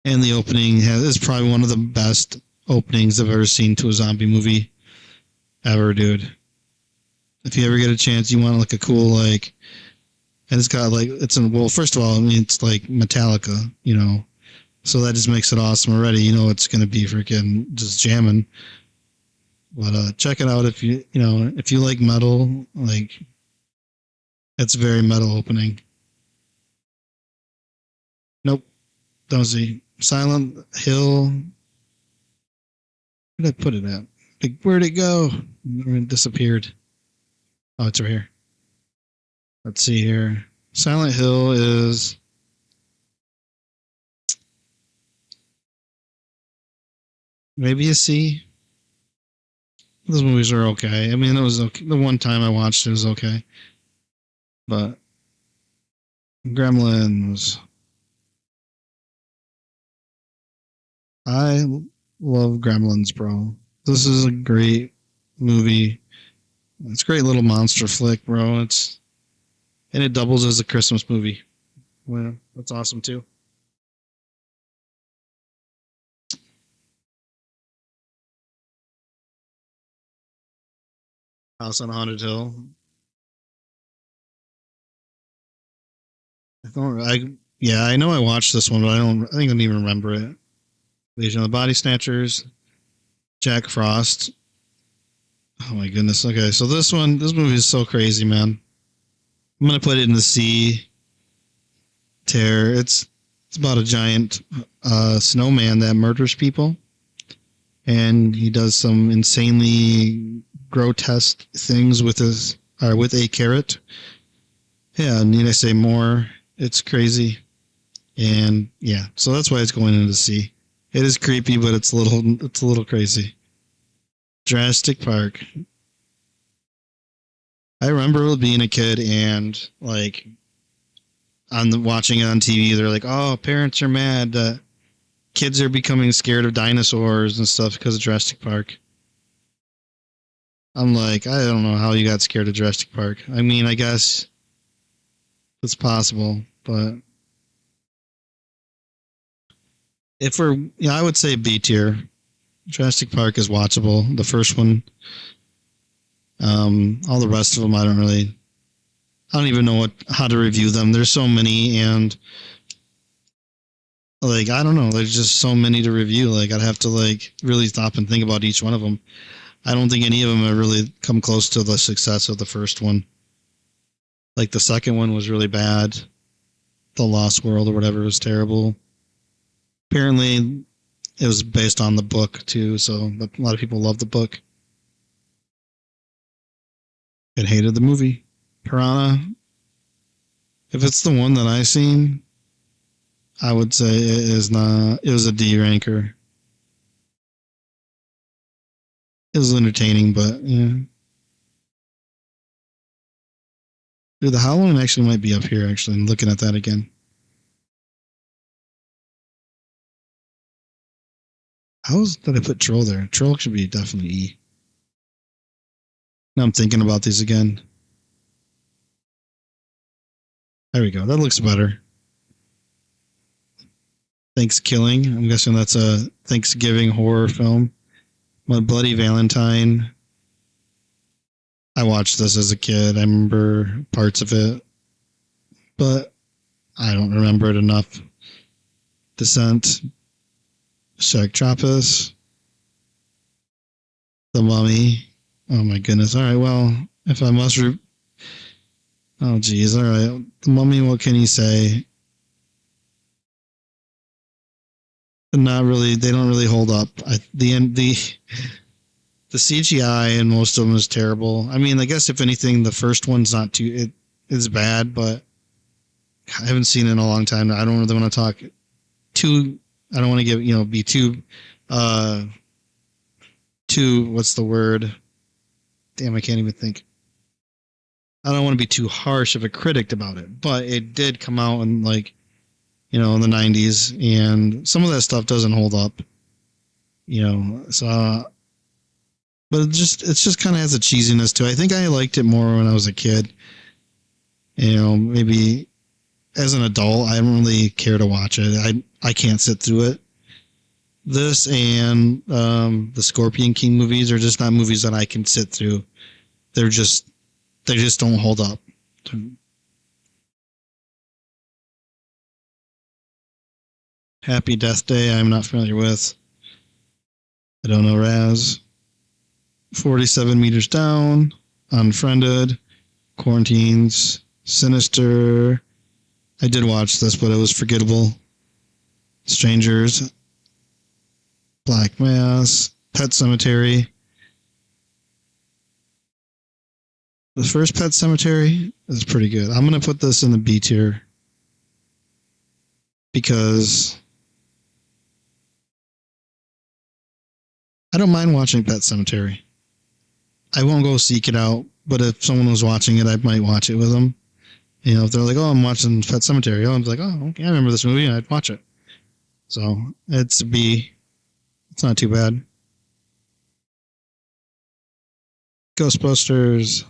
And the opening is probably one of the best openings I've ever seen to a zombie movie ever, dude. If you ever get a chance, you want like a cool like, and it's got like well, first of all, I mean it's like Metallica, you know, so that just makes it awesome already. You know, it's gonna be freaking just jamming. But check it out if you like metal, like it's very metal opening. Nope, don't see Silent Hill. Where did I put it at? Like, where'd it go? It disappeared. Oh, it's right here. Let's see here. Silent Hill is maybe a C. Those movies are okay. I mean, it was okay. The one time I watched it was okay. But Gremlins. I love Gremlins, bro. This is a great movie. It's a great little monster flick, bro. And it doubles as a Christmas movie. Well, that's awesome too. House on Haunted Hill. I don't. I Yeah, I know I watched this one, but I don't. I think I don't even remember it. Legion of the Body Snatchers. Jack Frost. Oh my goodness. Okay, so this movie is so crazy, man. I'm gonna put it in the C tier. It's about a giant snowman that murders people, and he does some insanely grotesque things with with a carrot. Yeah, need I say more? It's crazy, and yeah, so that's why it's going into C. It is creepy, but it's a little crazy. Jurassic Park. I remember being a kid and like watching it on TV. They're like, "Oh, parents are mad that kids are becoming scared of dinosaurs and stuff because of Jurassic Park." I'm like, I don't know how you got scared of Jurassic Park. I mean, I guess it's possible, but I would say B tier. Jurassic Park is watchable. The first one, all the rest of them, I don't even know how to review them. There's so many, and like I don't know, there's just so many to review. Like I'd have to like really stop and think about each one of them. I don't think any of them have really come close to the success of the first one. Like the second one was really bad. The Lost World or whatever was terrible. Apparently, it was based on the book too, so a lot of people love the book and hated the movie. Piranha. If it's the one that I seen, I would say it is not. It was a D ranker. It was entertaining, but yeah. Dude, the Halloween actually might be up here. Actually, I'm looking at that again. did I put Troll there? Troll should be definitely E. Now I'm thinking about these again. There we go. That looks better. Thanksgiving. I'm guessing that's a Thanksgiving horror film. My Bloody Valentine. I watched this as a kid. I remember parts of it, but I don't remember it enough. Descent. Sharktopus. The Mummy. Oh my goodness. All right. Well, if I must. Oh geez. All right. The Mummy. What can you say? Not really. They don't really hold up. The CGI in most of them is terrible. I mean, I guess if anything, the first one's not too. It is bad, but I haven't seen it in a long time. I don't really want to talk too. I don't want to give be too. What's the word? Damn, I can't even think. I don't want to be too harsh of a critic about it, but it did come out in in the 90s, and some of that stuff doesn't hold up. So but it's just kind of has a cheesiness to it. I think I liked it more when I was a kid. Maybe as an adult, I don't really care to watch it. I can't sit through it. This and the Scorpion King movies are just not movies that I can sit through. They just don't hold up. Happy Death Day, I'm not familiar with. I don't know Raz. 47 Meters Down, Unfriended, Quarantines, Sinister. I did watch this, but it was forgettable. Strangers, Black Mass, Pet Cemetery. The first Pet Cemetery is pretty good. I'm going to put this in the B tier because I don't mind watching Pet Cemetery. I won't go seek it out, but if someone was watching it, I might watch it with them. If they're like, "Oh, I'm watching Pet Cemetery," I'm like, "Oh, okay, I remember this movie," and I'd watch it. So it's B. It's not too bad. Ghostbusters.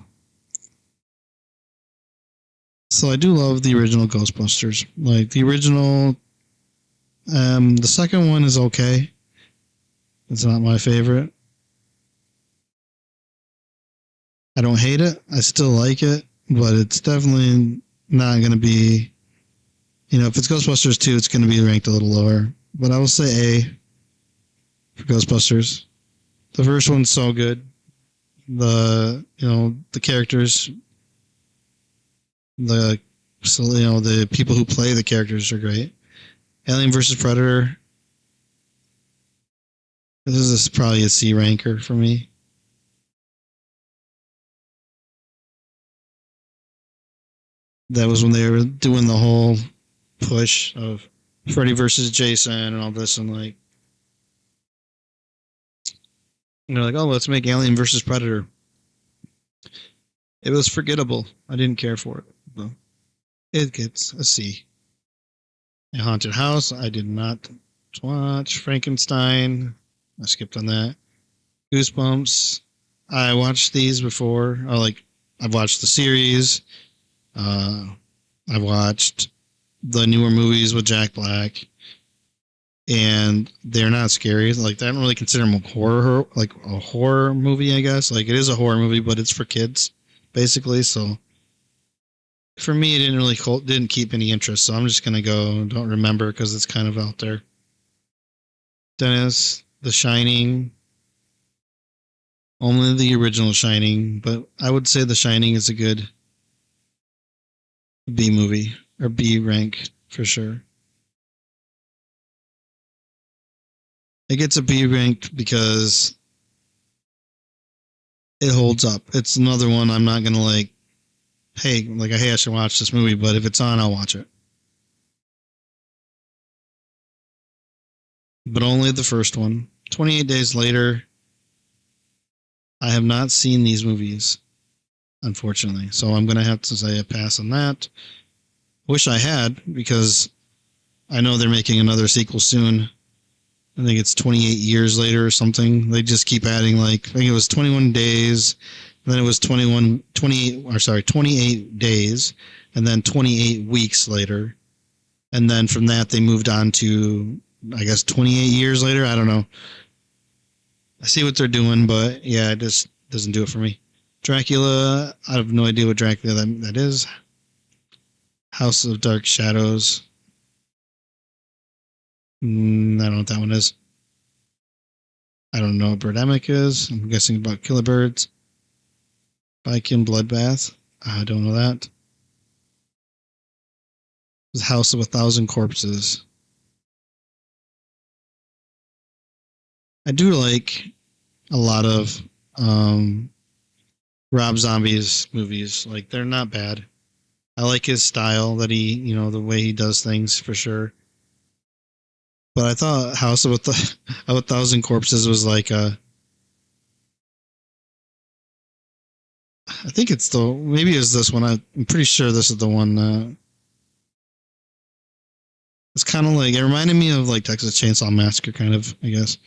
So I do love the original Ghostbusters. Like the original, the second one is okay. It's not my favorite. I don't hate it. I still like it, but it's definitely not going to be. If it's Ghostbusters 2, it's going to be ranked a little lower. But I will say A for Ghostbusters. The first one's so good. The characters, the people who play the characters are great. Alien vs. Predator. This is probably a C ranker for me. That was when they were doing the whole push of Freddy versus Jason and all this, and they're like, "Oh, let's make Alien versus Predator." It was forgettable. I didn't care for it. But it gets a C. A Haunted House. I did not watch. Frankenstein. I skipped on that. Goosebumps. I watched these before. I've watched the series. I've watched the newer movies with Jack Black, and they're not scary. Like I don't really consider them a horror movie. I guess it is a horror movie, but it's for kids basically. So for me, it didn't keep any interest. So I'm just gonna go don't remember because it's kind of out there. Dennis, The Shining. Only the original Shining, but I would say The Shining is a good B movie or B rank for sure. It gets a B ranked because it holds up. It's another one I'm not gonna hey, I should watch this movie, but if it's on, I'll watch it. But only the first one. 28 Days Later. I have not seen these movies, unfortunately. So I'm going to have to say a pass on that. Wish I had, because I know they're making another sequel soon. I think it's 28 years later or something. They just keep adding like I think it was 21 days, then it was 28 days, and then 28 weeks later, and then from that they moved on to I guess 28 years later. I don't know. I see what they're doing, but yeah, it just doesn't do it for me. Dracula, I have no idea what Dracula that is. House of Dark Shadows. I don't know what that one is. I don't know what Birdemic is. I'm guessing about Killer Birds. Viking Bloodbath. I don't know that. The House of 1,000 Corpses. I do like a lot of Rob Zombie's movies. Like they're not bad. I like his style that the way he does things for sure. But I thought House of of 1,000 Corpses was like I think it's maybe it's this one. I'm pretty sure this is the one. It's kind of like it reminded me of like Texas Chainsaw Massacre, kind of. I guess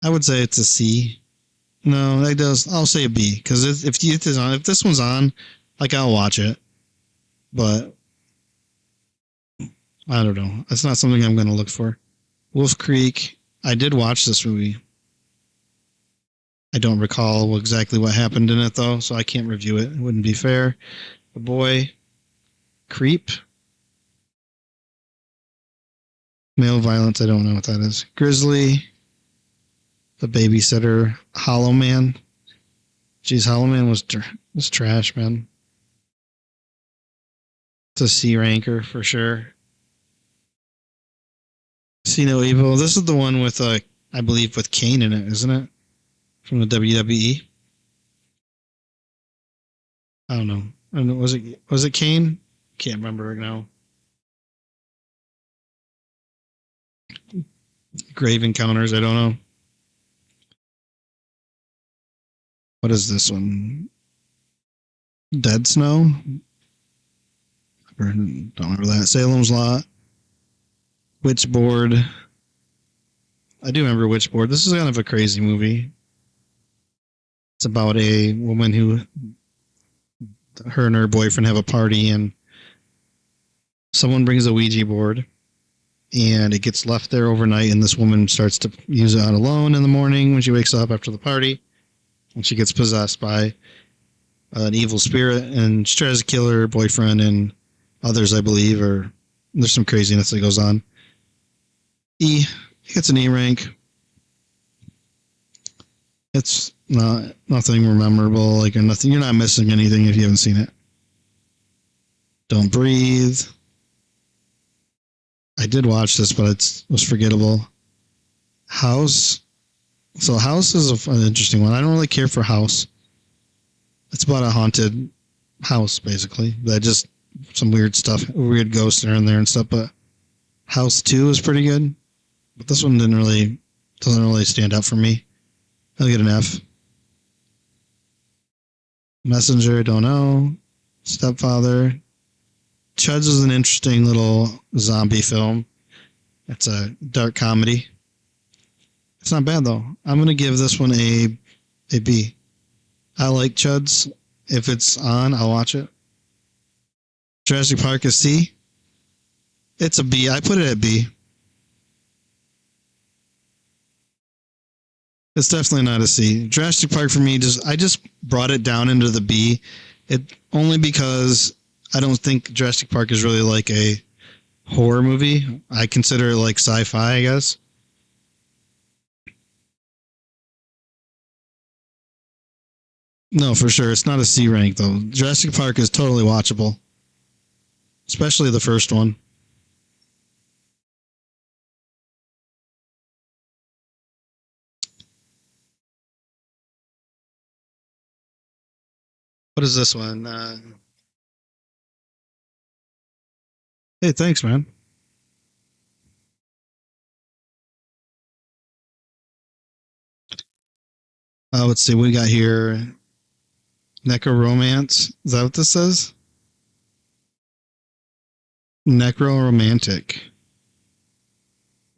I would say it's a C. No, that does. I'll say a B because if this one's on, like I'll watch it. But I don't know. It's not something I'm going to look for. Wolf Creek. I did watch this movie. I don't recall exactly what happened in it though, so I can't review it. It wouldn't be fair. The Boy, Creep, Male Violence. I don't know what that is. Grizzly, The Babysitter, Hollow Man. Jeez, Hollow Man was trash, man. It's a C ranker for sure. See No Evil. This is the one with I believe with Kane in it, isn't it? From the WWE. I don't know. I don't know. Was it Kane? Can't remember right now. Grave Encounters. I don't know. What is this one? Dead Snow. Don't remember that. Salem's Lot. Witchboard. I do remember Witchboard. This is kind of a crazy movie. It's about a woman who, her and her boyfriend have a party, and someone brings a Ouija board, and it gets left there overnight, and this woman starts to use it on alone in the morning when she wakes up after the party, and she gets possessed by an evil spirit, and she tries to kill her boyfriend and others, I believe, or there's some craziness that goes on. E. It's an E rank. It's nothing memorable, like or nothing. You're not missing anything if you haven't seen it. Don't Breathe. I did watch this, but it was forgettable. House. So House is an interesting one. I don't really care for House. It's about a haunted house, basically. That just some weird stuff, weird ghosts are in there and stuff. But House 2 is pretty good. But this one doesn't really stand out for me. I'll get an F. Messenger, don't know. Stepfather. Chuds is an interesting little zombie film. It's a dark comedy. It's not bad though. I'm gonna give this one a B. I like Chuds. If it's on, I'll watch it. Jurassic Park is C. It's a B. I put it at B. It's definitely not a C. Jurassic Park for me, I just brought it down into the B. It only because I don't think Jurassic Park is really like a horror movie. I consider it like sci-fi, I guess. No, for sure. It's not a C rank though. Jurassic Park is totally watchable. Especially the first one. What is this one? Hey, thanks, man. Let's see. What we got here? Necromance. Is that what this says? Necromantic.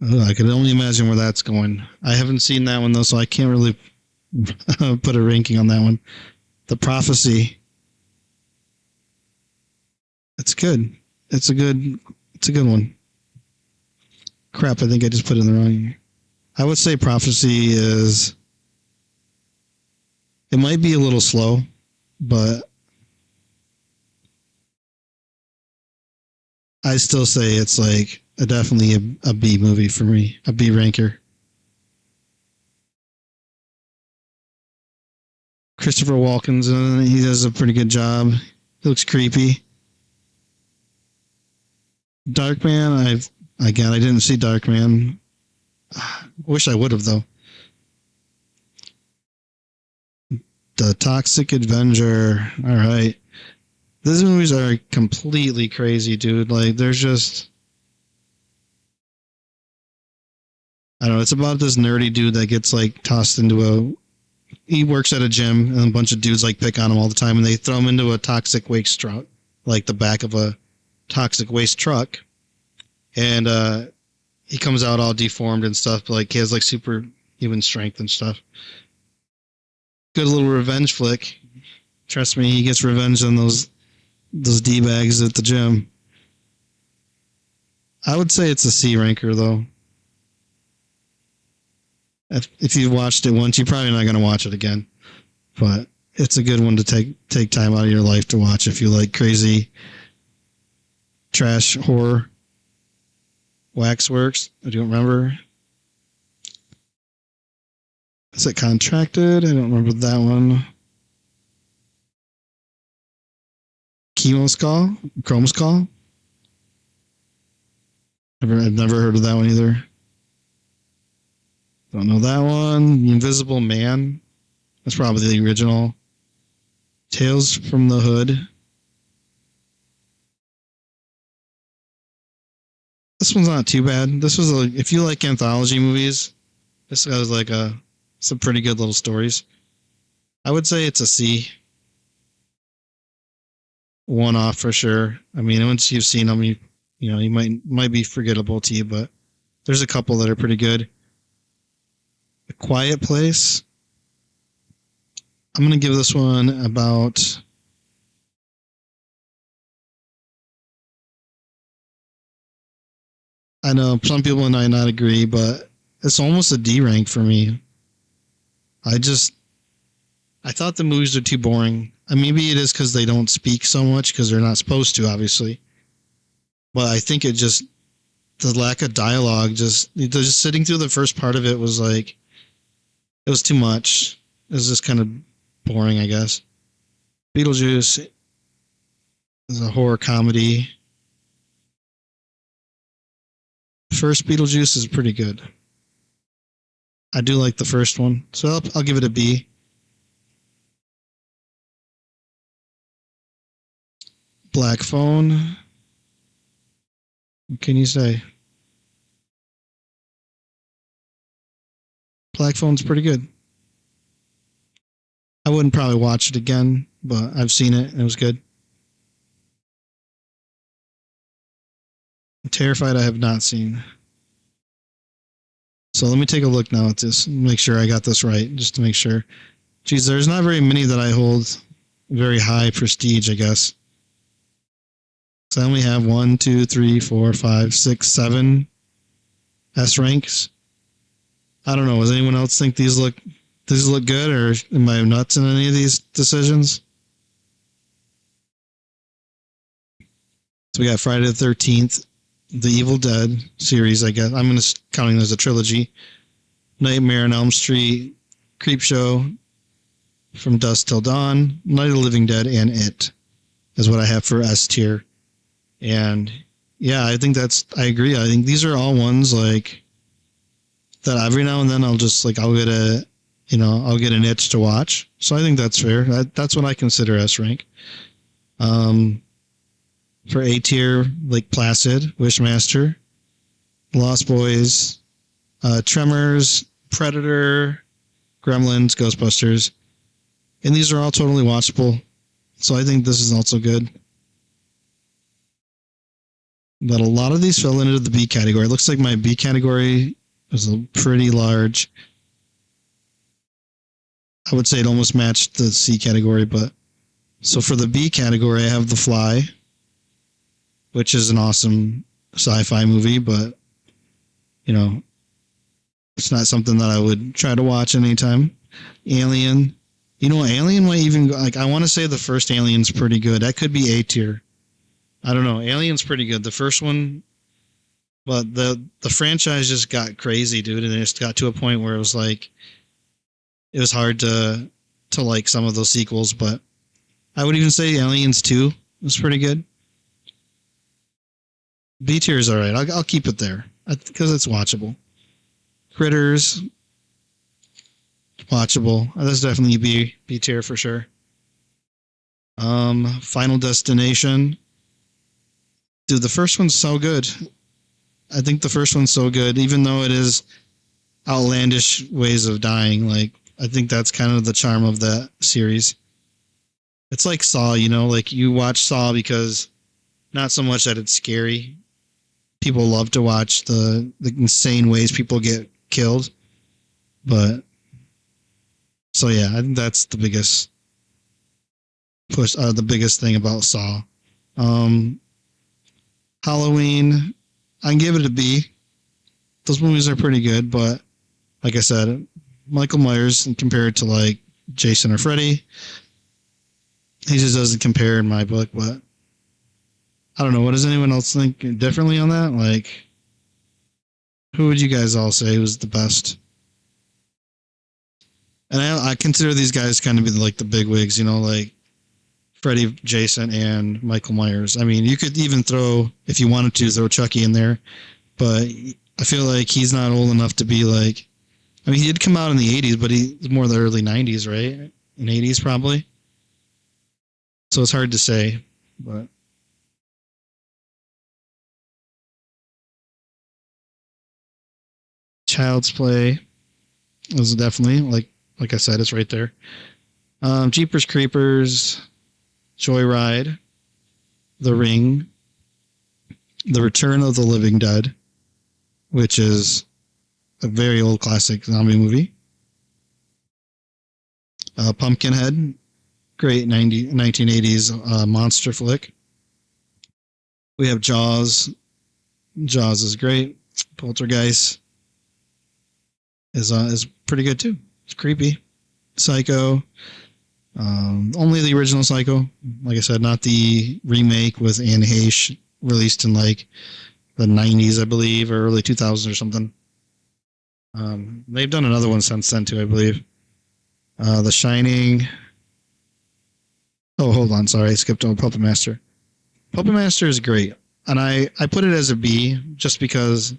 I can only imagine where that's going. I haven't seen that one though, so I can't really put a ranking on that one. The Prophecy. It's good. It's a good. It's a good one. Crap! I think I just put it in the wrong. I would say Prophecy is. It might be a little slow, but I still say it's like definitely a B movie for me, a B ranker. Christopher Walken's in it. He does a pretty good job. He looks creepy. Darkman, I didn't see Darkman. Wish I would have though. The Toxic Avenger. All right. These movies are completely crazy, dude. Like, there's just. I don't know. It's about this nerdy dude that gets, like, tossed into a. He works at a gym, and a bunch of dudes, like, pick on him all the time, and they throw him into a toxic waste truck. Like, the back of a toxic waste truck. And, he comes out all deformed and stuff, but, like, he has, like, superhuman strength and stuff. Good little revenge flick. Trust me, he gets revenge on those D-bags at the gym. I would say it's a C ranker, though. If you've watched it once, you're probably not going to watch it again. But it's a good one to take time out of your life to watch if you like crazy trash horror. Waxworks. I don't remember. Is it Contracted? I don't remember that one. Chemo Skull? Chrome Skull? I've never heard of that one either. Don't know that one. The Invisible Man. That's probably the original. Tales from the Hood. This one's not too bad. This was if you like anthology movies, this has like some pretty good little stories. I would say it's a C. One off for sure. I mean, once you've seen them, you might be forgettable to you, but there's a couple that are pretty good. A Quiet Place. I'm gonna give this one about. I know some people might not agree, but it's almost a D rank for me. I thought the movies are too boring. Maybe it is because they don't speak so much because they're not supposed to, obviously. But I think the lack of dialogue, just sitting through the first part of it was like, it was too much. It was just kind of boring, I guess. Beetlejuice is a horror comedy. First Beetlejuice is pretty good. I do like the first one, so I'll give it a B. Black Phone. What can you say? Black Phone's pretty good. I wouldn't probably watch it again, but I've seen it and it was good. Terrified I have not seen. So let me take a look now at this and make sure I got this right, just to make sure. Geez, there's not very many that I hold very high prestige, I guess. So I only have 1, 2, 3, 4, 5, 6, 7 S ranks. I don't know. Does anyone else think these look good, or am I nuts in any of these decisions? So we got Friday the 13th, the Evil Dead series, I guess. I'm counting as a trilogy. Nightmare on Elm Street, Creepshow, From Dusk Till Dawn, Night of the Living Dead, and It is what I have for S tier. And yeah, I agree. I think these are all ones like that every now and then I'll get an itch to watch. So I think that's fair. That's what I consider S rank. For A tier, Lake Placid, Wishmaster, Lost Boys, Tremors, Predator, Gremlins, Ghostbusters. And these are all totally watchable. So I think this is also good. But a lot of these fell into the B category. It looks like my B category was pretty large. I would say it almost matched the C category, but so for the B category, I have The Fly, which is an awesome sci-fi movie, but you know, it's not something that I would try to watch anytime. Alien, Alien might even like. I want to say the first Alien's pretty good. That could be A tier. I don't know. Alien's pretty good. The first one, but the franchise just got crazy, dude, and it just got to a point where it was like it was hard to like some of those sequels. But I would even say Aliens 2 was pretty good. B tier is all right. I'll keep it there because it's watchable. Critters, watchable. That's definitely B tier for sure. Final Destination. Dude, the first one's so good. I think the first one's so good, even though it is outlandish ways of dying. Like, I think that's kind of the charm of that series. It's like Saw, like you watch Saw because not so much that it's scary. People love to watch the insane ways people get killed. But so yeah, I think that's the biggest push, the biggest thing about Saw. Halloween, I can give it a B. Those movies are pretty good, but like I said, Michael Myers compared to like Jason or Freddy, he just doesn't compare in my book. But I don't know. What does anyone else think differently on that? Like, who would you guys all say was the best? And I consider these guys kind of be like the big wigs, like Freddy, Jason, and Michael Myers. I mean, you could even if you wanted to, throw Chucky in there, but I feel like he's not old enough to be like. I mean, he did come out in the 80s, but he's more the early 90s, right? In 80s, probably. So it's hard to say, but. Child's Play is definitely, like I said, it's right there. Jeepers Creepers, Joyride, The Ring, The Return of the Living Dead, which is a very old classic zombie movie. Pumpkinhead, great 1980s monster flick. We have Jaws. Jaws is great. Poltergeist is pretty good too. It's creepy. Psycho. Only the original Psycho. Like I said, not the remake with Anne Heche released in like the 90s, I believe, or early 2000s or something. They've done another one since then too, I believe. The Shining. Oh, hold on. Sorry, I skipped over Puppet Master. Puppet Master is great. And I put it as a B just because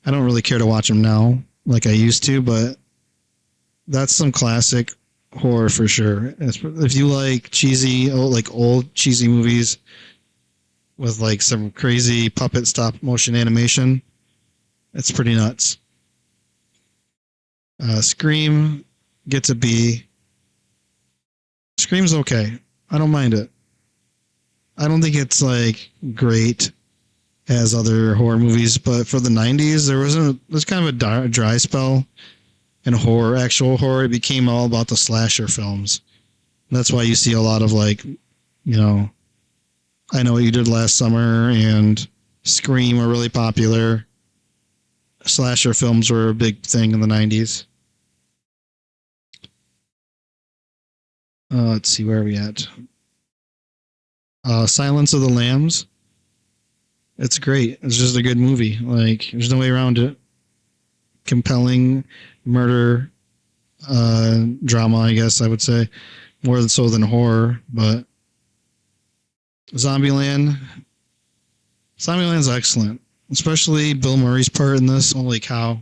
I don't really care to watch them now like I used to, but that's some classic horror for sure. If you like cheesy, old cheesy movies with like some crazy puppet stop motion animation, it's pretty nuts. Scream gets a B. Scream's okay. I don't mind it. I don't think it's like great as other horror movies, but for the 90s, there's kind of a dry spell in actual horror. It became all about the slasher films. That's why you see a lot of like, I Know What You Did Last Summer and Scream were really popular. Slasher films were a big thing in the 90s. Let's see, where are we at? Silence of the Lambs. It's great. It's just a good movie. Like, there's no way around it. Compelling murder drama, I guess I would say. More so than horror, but Zombieland's excellent. Especially Bill Murray's part in this. Holy cow.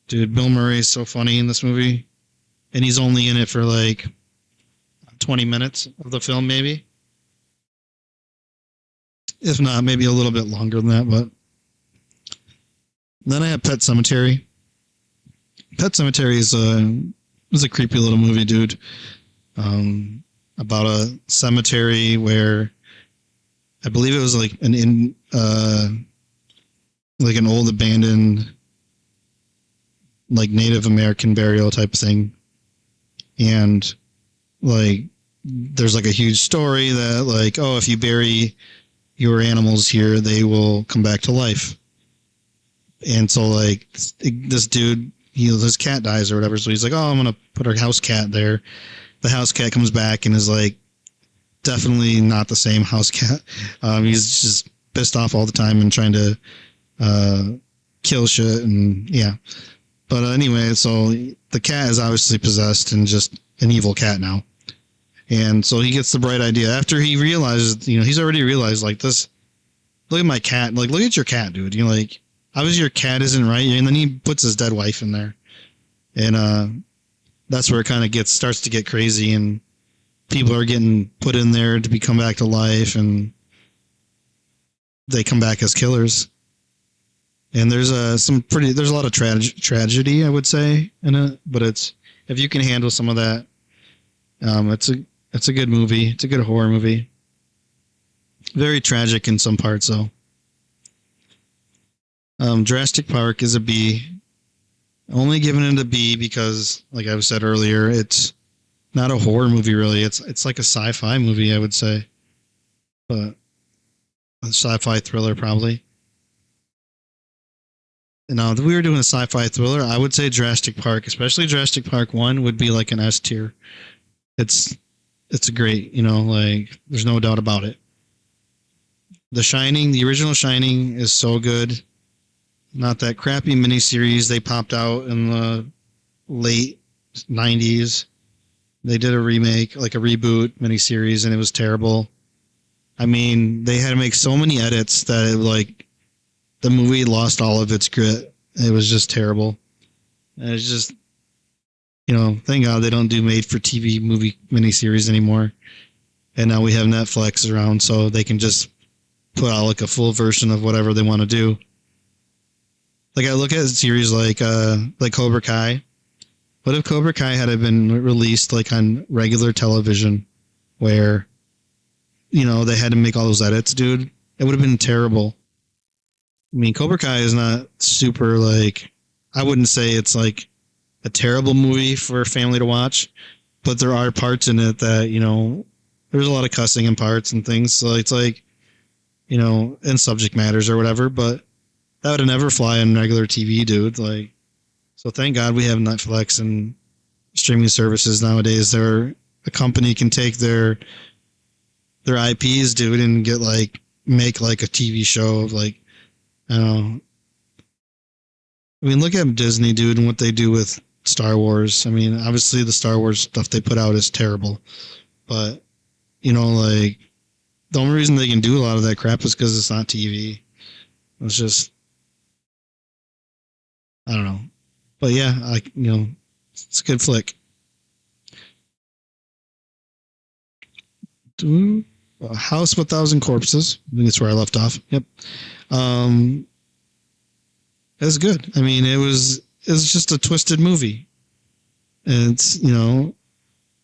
Dude, Bill Murray is so funny in this movie. And he's only in it for like 20 minutes of the film, maybe. If not, maybe a little bit longer than that, but then I have Pet Sematary. Pet Sematary is a creepy little movie, dude. About a cemetery where I believe it was like an uh, like an old abandoned like Native American burial type of thing, and like there's like a huge story that like, oh, if you bury your animals here, they will come back to life. And so like this dude, his cat dies or whatever, so he's like, oh, I'm gonna put our house cat there. The house cat comes back and is like definitely not the same house cat. He's just pissed off all the time and trying to uh, kill shit, and yeah. But anyway, so the cat is obviously possessed and just an evil cat now. And so he gets the bright idea after he realizes, he's already realized like this. Look at my cat. Like, look at your cat, dude. You're like, obviously your cat isn't right. And then he puts his dead wife in there, and that's where it kind of starts to get crazy, and people are getting put in there to come back to life, and they come back as killers. And there's there's a lot of tragedy, I would say, in it. But if you can handle some of that, it's a good movie. It's a good horror movie. Very tragic in some parts, though. Jurassic Park is a B. Only giving it a B because, like I've said earlier, it's not a horror movie really. It's like a sci-fi movie, I would say, but a sci-fi thriller probably. Now, if we were doing a sci-fi thriller, I would say Jurassic Park, especially Jurassic Park 1, would be like an S tier. It's it's a great, like there's no doubt about it. The Shining, the original Shining is so good. Not that crappy miniseries they popped out in the late 90s. They did a remake, like a reboot miniseries, and it was terrible. I mean, they had to make so many edits that the movie lost all of its grit. It was just terrible. And it's just, thank God they don't do made for TV movie miniseries anymore. And now we have Netflix around, so they can just put out like a full version of whatever they want to do. Like I look at a series like Cobra Kai. What if Cobra Kai had been released like on regular television, where they had to make all those edits, dude? It would have been terrible. I mean, Cobra Kai is not super like, I wouldn't say it's like a terrible movie for a family to watch, but there are parts in it that, there's a lot of cussing in parts and things. So it's like, in subject matters or whatever, but that would have never fly on regular TV, dude. Like, so thank God we have Netflix and streaming services nowadays. A company can take their IPs, dude, and make like a TV show of like, I don't know. I mean, look at Disney, dude, and what they do with Star Wars. I mean, obviously the Star Wars stuff they put out is terrible, but like the only reason they can do a lot of that crap is because it's not TV. It's just, I don't know, but yeah, it's a good flick. A House of a Thousand Corpses. I think that's where I left off. Yep. It was good. I mean, it was just a twisted movie. And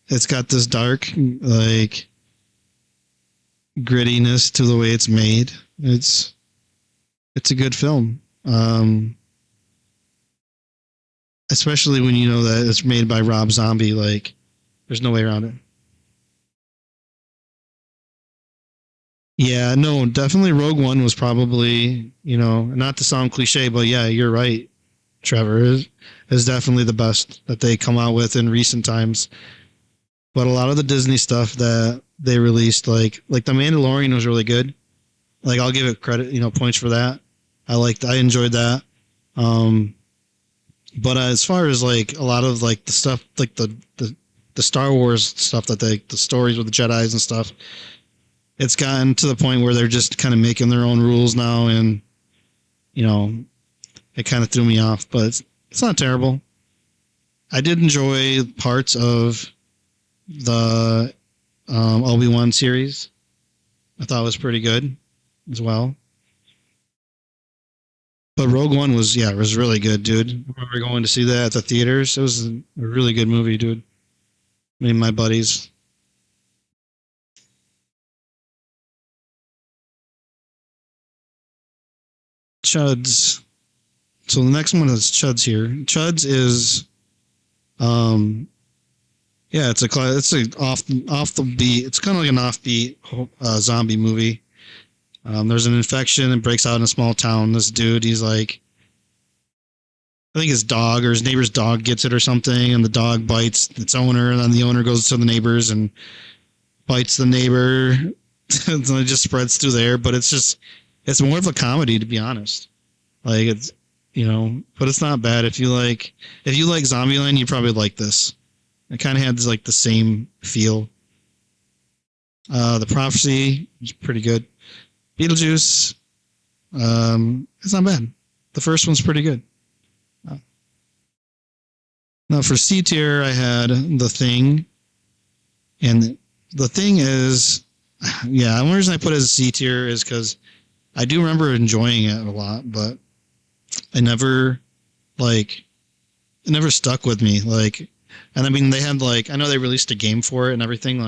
it's got this dark like grittiness to the way it's made. It's a good film. Especially when you know that it's made by Rob Zombie. Like, there's no way around it. Yeah, no, definitely Rogue One was probably, not to sound cliche, but yeah, you're right, Trevor. Is definitely the best that they come out with in recent times. But a lot of the Disney stuff that they released, like The Mandalorian was really good. Like, I'll give it credit, points for that. I enjoyed that. Um, but as far as like a lot of like the stuff, like the Star Wars stuff the stories with the Jedi's and stuff, it's gotten to the point where they're just kind of making their own rules now, and it kind of threw me off. But it's not terrible. I did enjoy parts of the Obi-Wan series. I thought it was pretty good as well. But Rogue One was really good, dude. I remember going to see that at the theaters. It was a really good movie, dude. Me and my buddies. Chuds. So the next one is Chuds here. Chuds is, yeah, it's a off the beat. It's kind of like an offbeat zombie movie. There's an infection and breaks out in a small town. This dude, he's like, I think his dog or his neighbor's dog gets it or something, and the dog bites its owner, and then the owner goes to the neighbors and bites the neighbor, and it just spreads through there. But it's more of a comedy, to be honest. Like it's, but it's not bad. If you like Zombieland, you probably like this. It kind of has like the same feel. The Prophecy is pretty good. Beetlejuice, it's not bad. The first one's pretty good. Now for C tier, I had The Thing, and The Thing is, yeah. The only reason I put it as C tier is because I do remember enjoying it a lot, but it never stuck with me. Like, and I mean, they had I know they released a game for it and everything,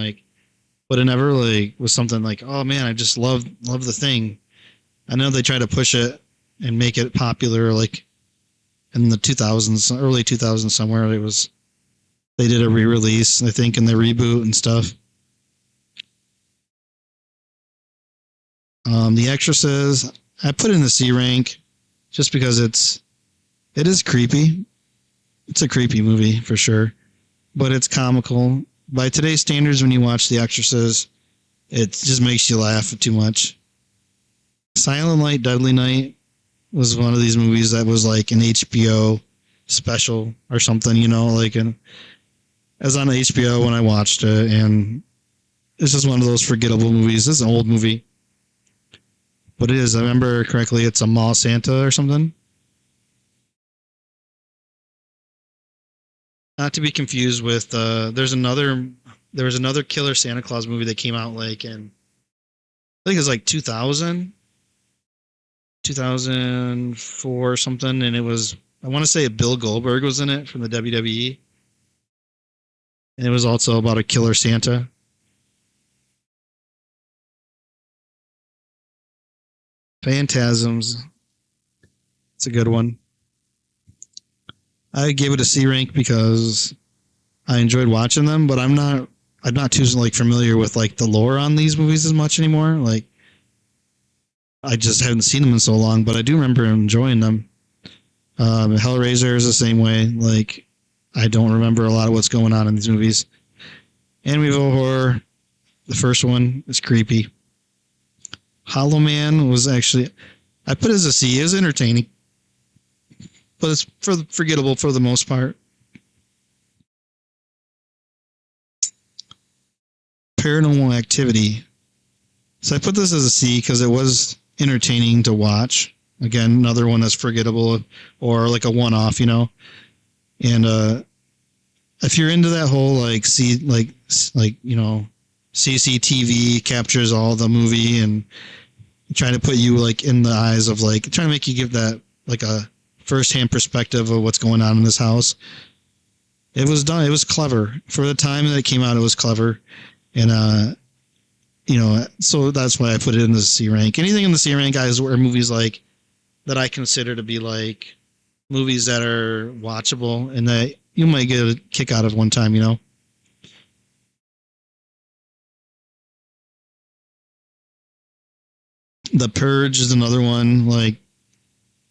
but it never was something like, oh man, I just love The Thing. I know they try to push it and make it popular, in the 2000s, early 2000s somewhere. They did a re-release, I think, and the reboot and stuff. The Exorcist, I put it in the C rank just because it is creepy. It's a creepy movie for sure, but it's comical. By today's standards, when you watch The Exorcist, it just makes you laugh too much. Silent Night, Deadly Night was one of these movies that was like an HBO special or something, and it was on HBO when I watched it, and it's just one of those forgettable movies. It's an old movie, but it is. I remember correctly, it's a mall Santa or something. Not to be confused with there was another Killer Santa Claus movie that came out in, I think it was 2004 or something, and it was, I want to say, Bill Goldberg was in it from the WWE, and it was also about a killer Santa. Phantasms, it's a good one. I gave it a C rank because I enjoyed watching them, but I'm not too familiar with the lore on these movies as much anymore. I just haven't seen them in so long, but I do remember enjoying them. Hellraiser is the same way. I don't remember a lot of what's going on in these movies. Amityville Horror, the first one, is creepy. Hollow Man was actually, I put it as a C. It was entertaining, but it's forgettable for the most part. Paranormal Activity. So I put this as a C because it was entertaining to watch. Again, another one that's forgettable or a one-off, And if you're into that whole CCTV captures all the movie and trying to put you in the eyes of trying to make you give that a first-hand perspective of what's going on in this house. It was done. It was clever for the time that it came out. It was clever, and so that's why I put it in the C rank. Anything in the C rank, guys, are movies that I consider to be movies that are watchable and that you might get a kick out of one time. The Purge is another one.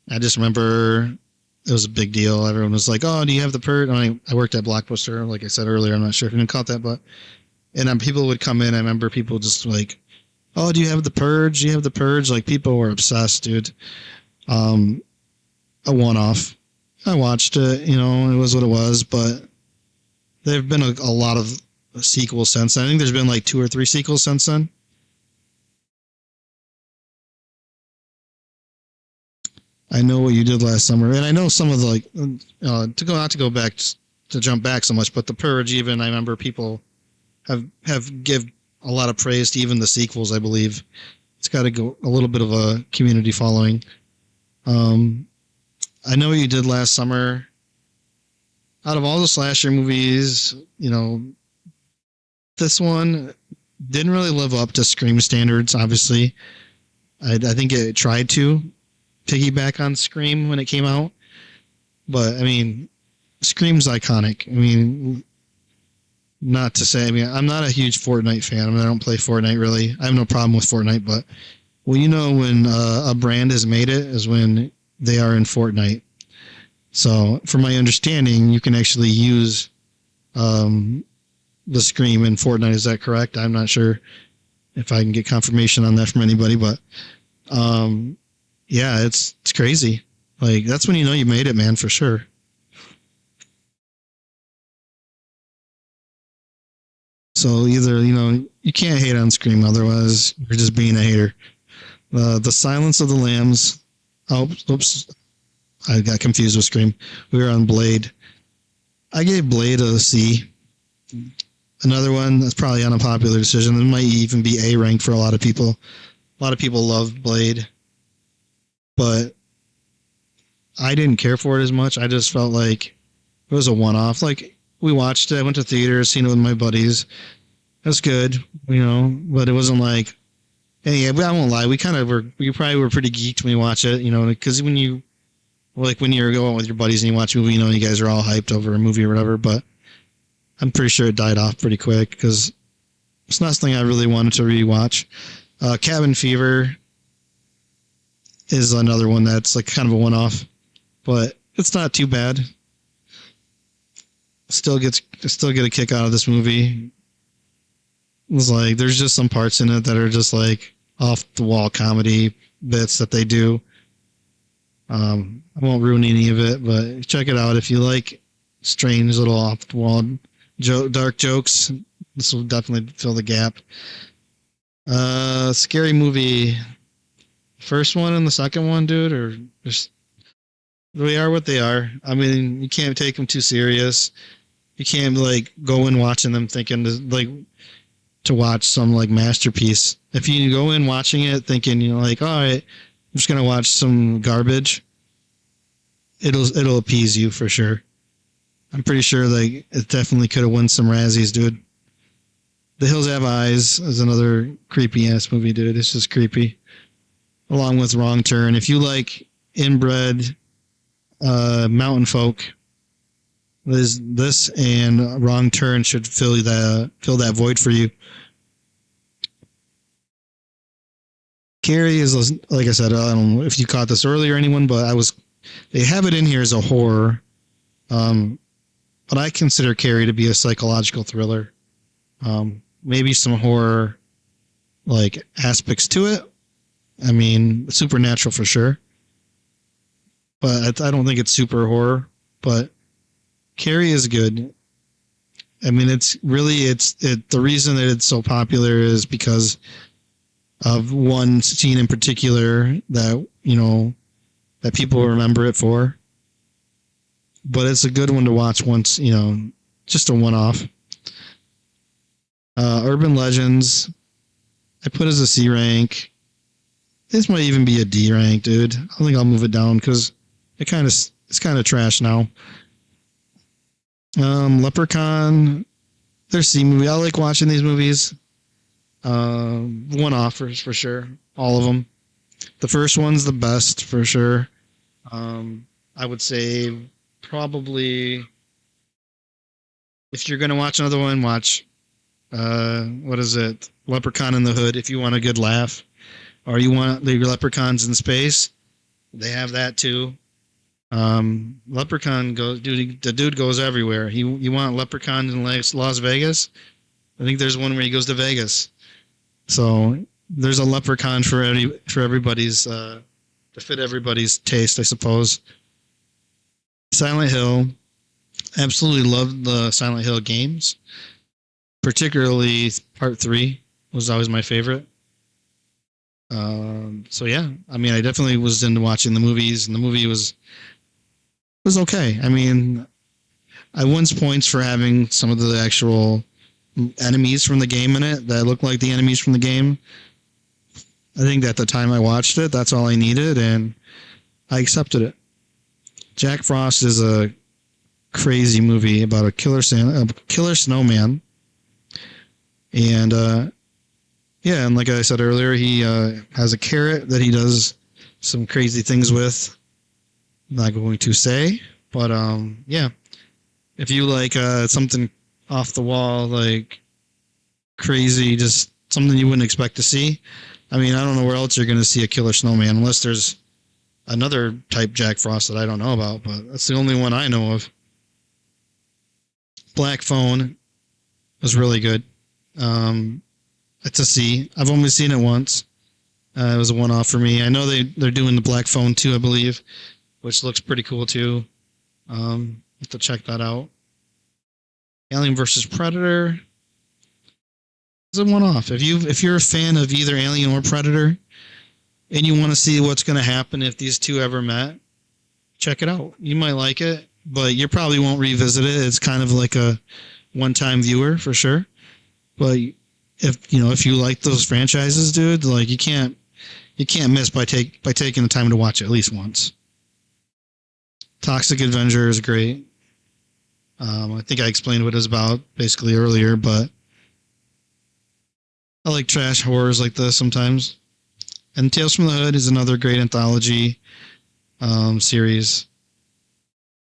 I just remember it was a big deal. Everyone was like, "Oh, do you have the Purge?" I worked at Blockbuster, like I said earlier. I'm not sure if you caught that, but and people would come in. I remember people just "Oh, do you have the Purge? Do you have the Purge?" People were obsessed, dude. A one-off. I watched it. It was what it was. But there have been a lot of sequels since then. I think there's been 2 or 3 sequels since then. I Know What You Did Last Summer, and I know some of to jump back so much, but The Purge, even I remember people have give a lot of praise to even the sequels. I believe it's got to go a little bit of a community following. I Know What You Did Last Summer. Out of all the slasher movies, this one didn't really live up to Scream standards. Obviously, I think it tried to. piggyback on Scream when it came out, but I mean, Scream's iconic. I mean, not to say, I mean, I'm not a huge Fortnite fan. I mean, I don't play Fortnite really. I have no problem with Fortnite, but well, you know, when a brand has made it is when they are in Fortnite. So, from my understanding, you can actually use the Scream in Fortnite. Is that correct? I'm not sure if I can get confirmation on that from anybody, but yeah, it's crazy. Like that's when you know you made it, man, for sure. So either you can't hate on Scream, otherwise you're just being a hater. The Silence of the Lambs. Oh, oops, I got confused with Scream. We were on Blade. I gave Blade a C. Another one that's probably an unpopular decision. It might even be A ranked for a lot of people. A lot of people love Blade, but I didn't care for it as much. I just felt like it was a one-off. Like we watched it, I went to theaters, seen it with my buddies. That's good, but it wasn't like, hey, I won't lie, we probably were pretty geeked when you watch it, because when you're going with your buddies and you watch a movie, you guys are all hyped over a movie or whatever, but I'm pretty sure it died off pretty quick because it's not something I really wanted to rewatch. Cabin Fever is another one that's like kind of a one-off, but it's not too bad. Still get a kick out of this movie. It's like there's just some parts in it that are just like off the wall comedy bits that they do. I won't ruin any of it, but check it out if you like strange little off the wall dark jokes. This will definitely fill the gap. Scary Movie. First one and the second one, dude, or just they are what they are. I mean, you can't take them too serious. You can't like go in watching them thinking to watch some like masterpiece. If you go in watching it thinking like, all right, I'm just gonna watch some garbage, it'll appease you for sure. I'm pretty sure like it definitely could have won some Razzies, dude. The Hills Have Eyes is another creepy ass movie, dude. It's just creepy. Along with Wrong Turn. If you like inbred mountain folk, this and Wrong Turn should fill that void for you. Carrie is, like I said, I don't know if you caught this earlier, anyone, but they have it in here as a horror. But I consider Carrie to be a psychological thriller. Maybe some horror like aspects to it. I mean, supernatural for sure. But I don't think it's super horror. But Carrie is good. I mean, the reason that it's so popular is because of one scene in particular that that people remember it for. But it's a good one to watch once, just a one-off. Urban Legends, I put as a C rank. This might even be a D rank, dude. I think I'll move it down because it's kind of trash now. Leprechaun, they're C movie. I like watching these movies. One-offers for sure, all of them. The first one's the best for sure. I would say probably if you're gonna watch another one, watch what is it? Leprechaun in the Hood. If you want a good laugh, or you want the leprechauns in space, they have that too. Leprechaun goes, dude. The dude goes everywhere. You want leprechauns in Las Vegas? I think there's one where he goes to Vegas. So there's a leprechaun for everybody's to fit everybody's taste, I suppose. Silent Hill. Absolutely loved the Silent Hill games. Particularly Part 3 was always my favorite. So yeah, I mean, I definitely was into watching the movies, and the movie was okay. I mean, I won points for having some of the actual enemies from the game in it that looked like the enemies from the game. I think at the time I watched it, that's all I needed, and I accepted it. Jack Frost is a crazy movie about a killer snowman. And yeah, and like I said earlier, he has a carrot that he does some crazy things with. Not going to say, but yeah. If you like something off the wall, like crazy, just something you wouldn't expect to see. I mean, I don't know where else you're going to see a killer snowman unless there's another type Jack Frost that I don't know about, but that's the only one I know of. Black Phone was really good. It's a C. I've only seen it once. It was a one-off for me. I know they're doing the Black Phone 2, I believe, which looks pretty cool too. Have to check that out. Alien versus Predator is a one-off. If you're a fan of either Alien or Predator, and you want to see what's going to happen if these two ever met, check it out. You might like it, but you probably won't revisit it. It's kind of like a one-time viewer for sure. But if you like those franchises, dude, like you can't miss by taking the time to watch it at least once. Toxic Avenger is great. I think I explained what it's about basically earlier, but I like trash horrors like this sometimes. And Tales from the Hood is another great anthology series.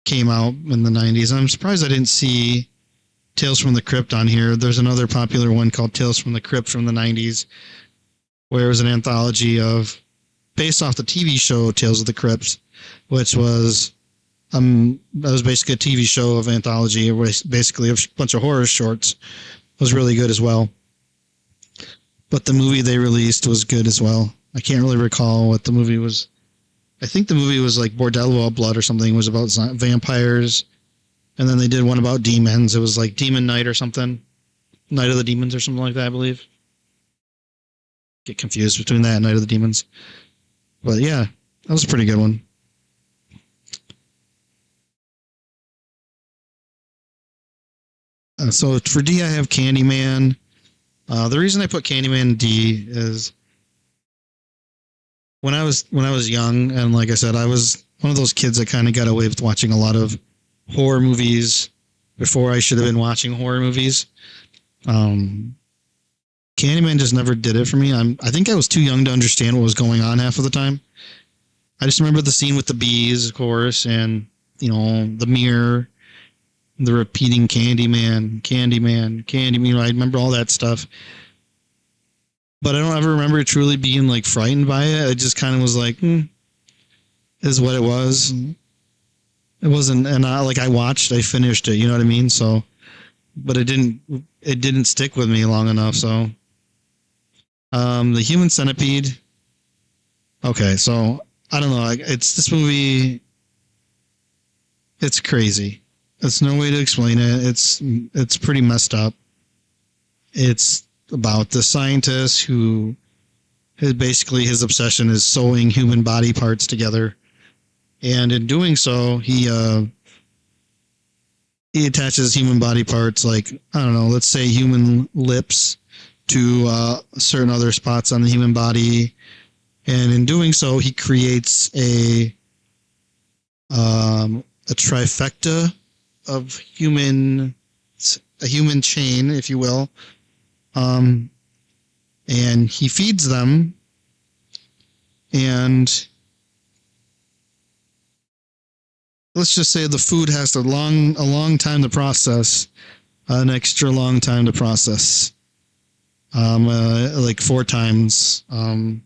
Came out in the 90s. I'm surprised I didn't see Tales from the Crypt on here. There's another popular one called Tales from the Crypt from the 90s, where it was an anthology based off the TV show Tales of the Crypt, which was that was basically a TV show of anthology. It was basically a bunch of horror shorts. It was really good as well. But the movie they released was good as well. I can't really recall what the movie was. I think the movie was like Bordello of Blood or something. It was about vampires. And then they did one about demons. It was like Demon Night or something. Night of the Demons or something like that, I believe. Get confused between that and Night of the Demons. But yeah, that was a pretty good one. So for D, I have Candyman. The reason I put Candyman in D is when I was young, and like I said, I was one of those kids that kind of got away with watching a lot of horror movies before I should have been watching horror movies. Candyman just never did it for me. I think I was too young to understand what was going on half of the time. I just remember the scene with the bees, of course, and the mirror, the repeating Candyman. I remember all that stuff. But I don't ever remember truly being like frightened by it. It just kind of was like, is what it was. It wasn't, and I watched, I finished it, you know what I mean? So, but it didn't stick with me long enough. So, the Human Centipede. Okay, so I don't know. It's this movie. It's crazy. There's no way to explain it. It's pretty messed up. It's about the scientist who his obsession is sewing human body parts together, and in doing so, he attaches human body parts, like, I don't know, let's say human lips, to certain other spots on the human body, and in doing so, he creates a trifecta of a human chain, if you will. And he feeds them, and let's just say the food has a long time to process, an extra long time to process, like 4 times, 4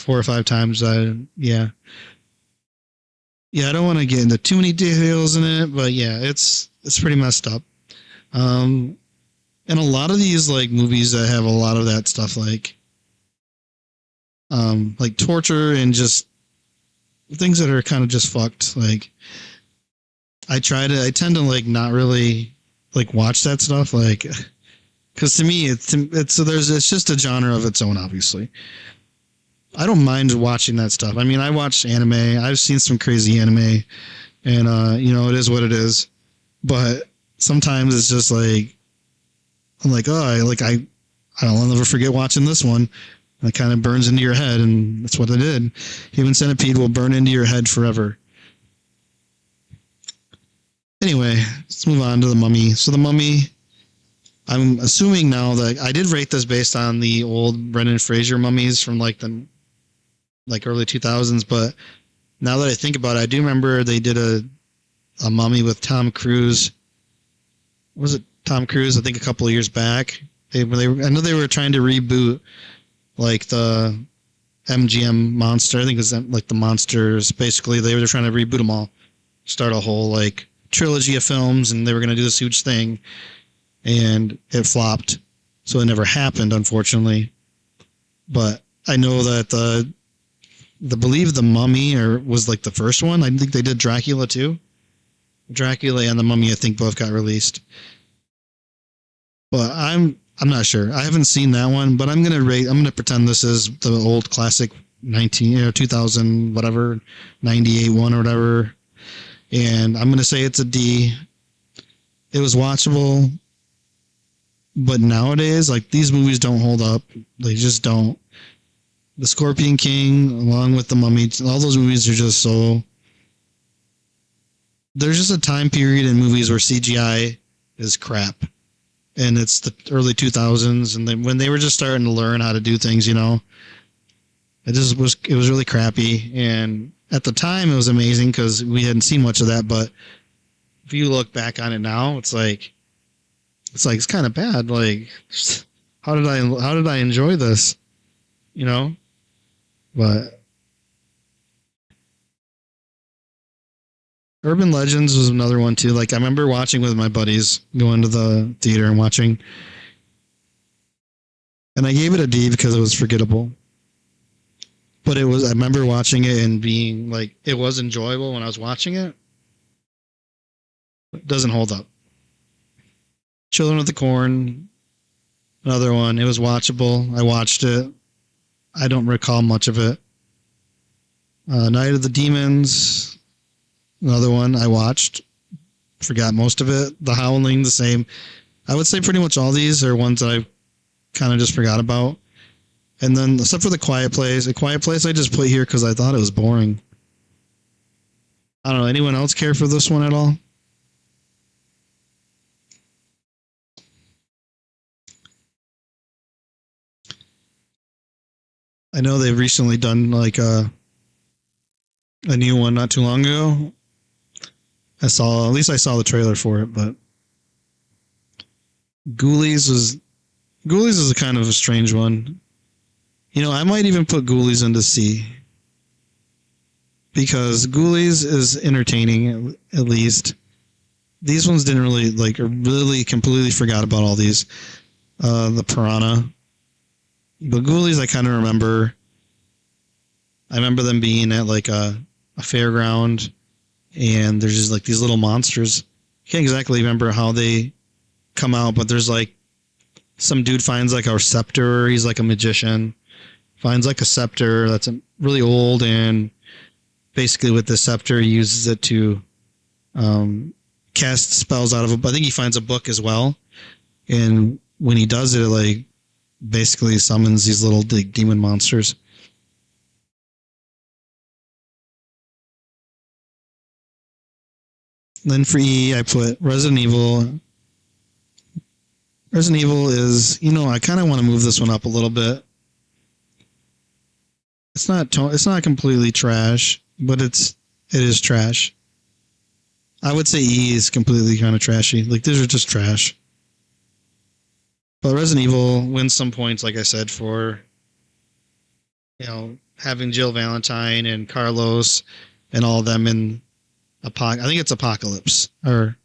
or 5 times. Yeah. I don't want to get into too many details in it, but yeah, it's pretty messed up. And a lot of these like movies that have a lot of that stuff, like torture and just things that are kind of just fucked. Like I tend to like not really like watch that stuff, like, because to me it's just a genre of its own. Obviously, I don't mind watching that stuff. I mean, I watch anime. I've seen some crazy anime, and it is what it is. But sometimes it's just like, I'm like, I'll never forget watching this one. And it kind of burns into your head, and that's what it did. Human Centipede will burn into your head forever. Anyway, let's move on to The Mummy. So The Mummy, I'm assuming now that I did rate this based on the old Brendan Fraser mummies from like the like early 2000s. But now that I think about it, I do remember they did a Mummy with Tom Cruise. Was it Tom Cruise? I think a couple of years back. I know they were trying to reboot like the MGM monster. I think it was like the monsters. Basically, they were trying to reboot them all, start a whole like trilogy of films, and they were going to do this huge thing, and it flopped, so it never happened, unfortunately. But I know that the believe the Mummy or was like the first one. I think they did Dracula too. Dracula and the Mummy, I think, both got released. But I'm not sure. I haven't seen that one, but I'm gonna rate. I'm gonna pretend this is the old classic 2000 whatever 98 one or whatever, and I'm gonna say it's a D. It was watchable, but nowadays, like these movies don't hold up. They just don't. The Scorpion King, along with the Mummy, all those movies are just so. There's just a time period in movies where CGI is crap, and it's the early 2000s, and when they were just starting to learn how to do things, it was really crappy. And at the time, it was amazing because we hadn't seen much of that. But if you look back on it now, it's kind of bad. Like, how did I enjoy this? You know, but Urban Legends was another one too. Like I remember watching with my buddies, going to the theater and watching, and I gave it a D because it was forgettable. But I remember watching it and being like, it was enjoyable when I was watching it. It doesn't hold up. Children of the Corn, another one. It was watchable. I watched it. I don't recall much of it. Night of the Demons, another one I watched. Forgot most of it. The Howling, the same. I would say pretty much all these are ones that I kind of just forgot about. And then, except for The Quiet Place. A Quiet Place I just put here because I thought it was boring. I don't know. Anyone else care for this one at all? I know they've recently done like a new one not too long ago. At least I saw the trailer for it, but Ghoulies was Ghoulies is a kind of a strange one. I might even put Ghoulies into C because Ghoulies is entertaining at least. These ones didn't really like. I really completely forgot about all these. The Piranha, but Ghoulies I kind of remember. I remember them being at like a fairground, and there's just like these little monsters. I can't exactly remember how they come out, but there's like some dude finds like a scepter. He's like a magician, finds like a scepter that's really old, and basically with the scepter he uses it to cast spells out of it. I think he finds a book as well, and when he does it, it like basically summons these little demon monsters. Then for E, I put Resident Evil. Resident Evil is, I kind of want to move this one up a little bit. It's not completely trash, but it is trash. I would say E is completely kind of trashy. Like these are just trash. But Resident Evil wins some points, like I said, for having Jill Valentine and Carlos and all of them in I think it's Apocalypse, or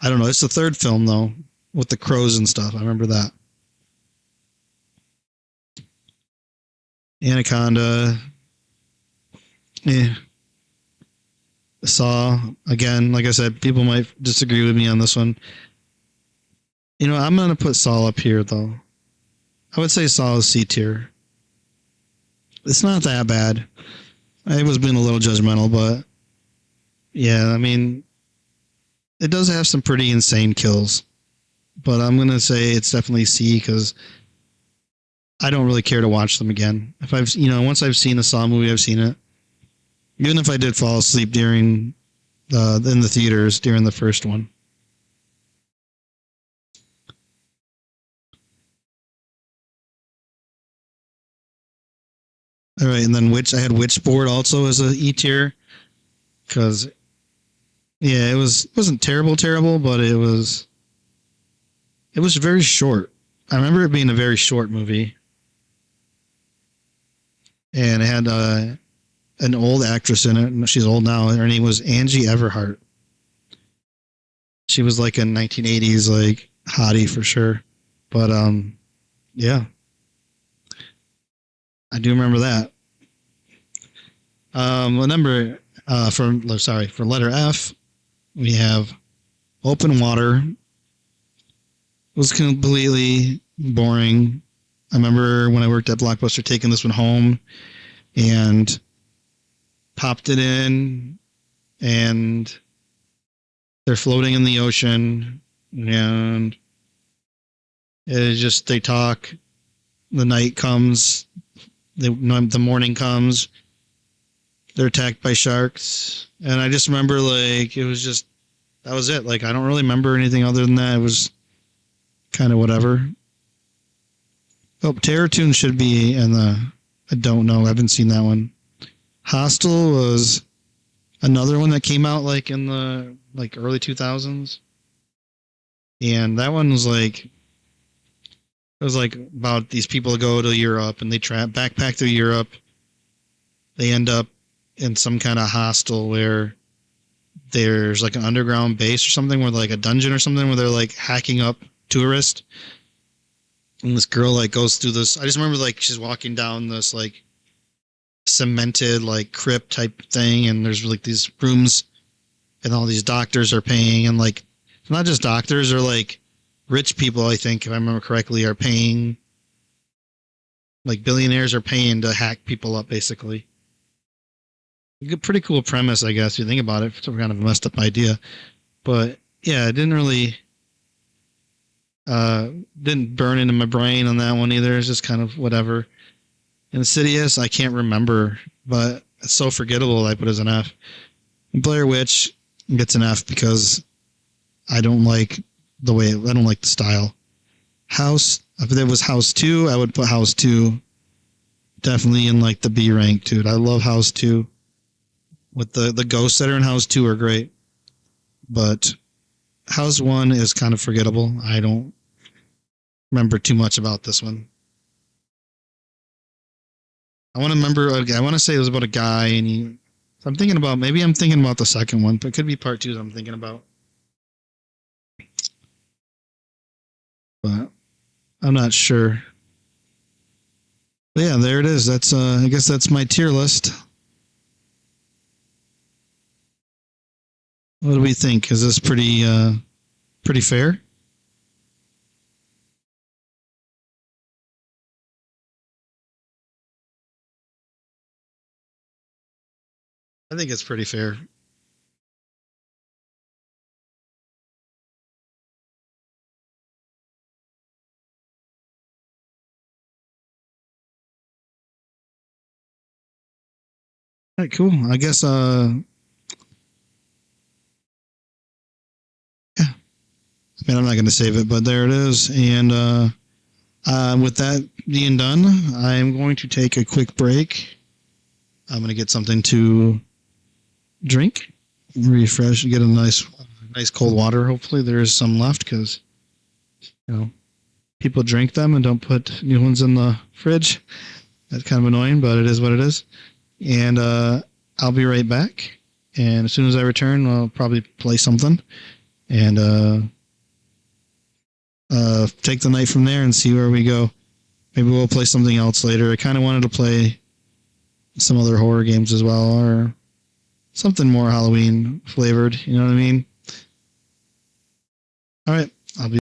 I don't know. It's the third film though, with the crows and stuff. I remember that. Anaconda. Yeah. Saw, again, like I said, people might disagree with me on this one. I'm gonna put Saw up here though. I would say Saw is C tier. It's not that bad. I was being a little judgmental, but yeah, I mean, it does have some pretty insane kills. But I'm gonna say it's definitely C because I don't really care to watch them again. If once I've seen a Saw movie, I've seen it. Even if I did fall asleep during in the theaters during the first one. All right, and then I had Witchboard also as a E tier because yeah, wasn't terrible, but it was very short. I remember it being a very short movie, and it had an old actress in it. She's old now. Her name was Angie Everhart. She was like a 1980s like hottie for sure. But yeah, I do remember that. Number for letter F, we have Open Water. It was completely boring. I remember when I worked at Blockbuster taking this one home and popped it in, and they're floating in the ocean, and it's just they talk. The night comes, the morning comes. They're attacked by sharks, and I just remember like it was just that was it. Like I don't really remember anything other than that. It was kind of whatever. Oh, Terror Tune should be in the. I don't know. I haven't seen that one. Hostel was another one that came out like in the like early 2000s, and that one was like it was like about these people go to Europe and they backpack through Europe. They end up in some kind of hostel where there's like an underground base or something, where like a dungeon or something where they're like hacking up tourists. And this girl like goes through this. I just remember like she's walking down this like cemented like crypt type thing, and there's like these rooms, and all these doctors are paying, and like not just doctors, or like rich people. I think if I remember correctly, are paying. Like billionaires are paying to hack people up, basically. A pretty cool premise, I guess. If you think about it, it's some kind of a messed up idea, but yeah, it didn't really didn't burn into my brain on that one either. It's just kind of whatever. Insidious, I can't remember, but it's so forgettable. I put as an F. And Blair Witch gets an F because I don't like I don't like the style. House, if there was House 2, I would put House 2 definitely in like the B rank, dude. I love House 2. With the ghosts that are in House 2 are great, but House 1 is kind of forgettable. I don't remember too much about this one. I want to say it was about a guy, and so I'm thinking about the second one, but it could be part 2 that I'm thinking about. But I'm not sure. But yeah, there it is. That's I guess that's my tier list. What do we think? Is this pretty fair? I think it's pretty fair. All right, cool. I guess yeah. I mean, I'm not going to save it, but there it is. And with that being done, I'm going to take a quick break. I'm going to get something to drink, refresh, get a nice cold water. Hopefully, there is some left because people drink them and don't put new ones in the fridge. That's kind of annoying, but it is what it is. And I'll be right back. And as soon as I return, I'll probably play something and take the night from there and see where we go. Maybe we'll play something else later. I kind of wanted to play some other horror games as well, or something more Halloween flavored. You know what I mean? All right. I'll be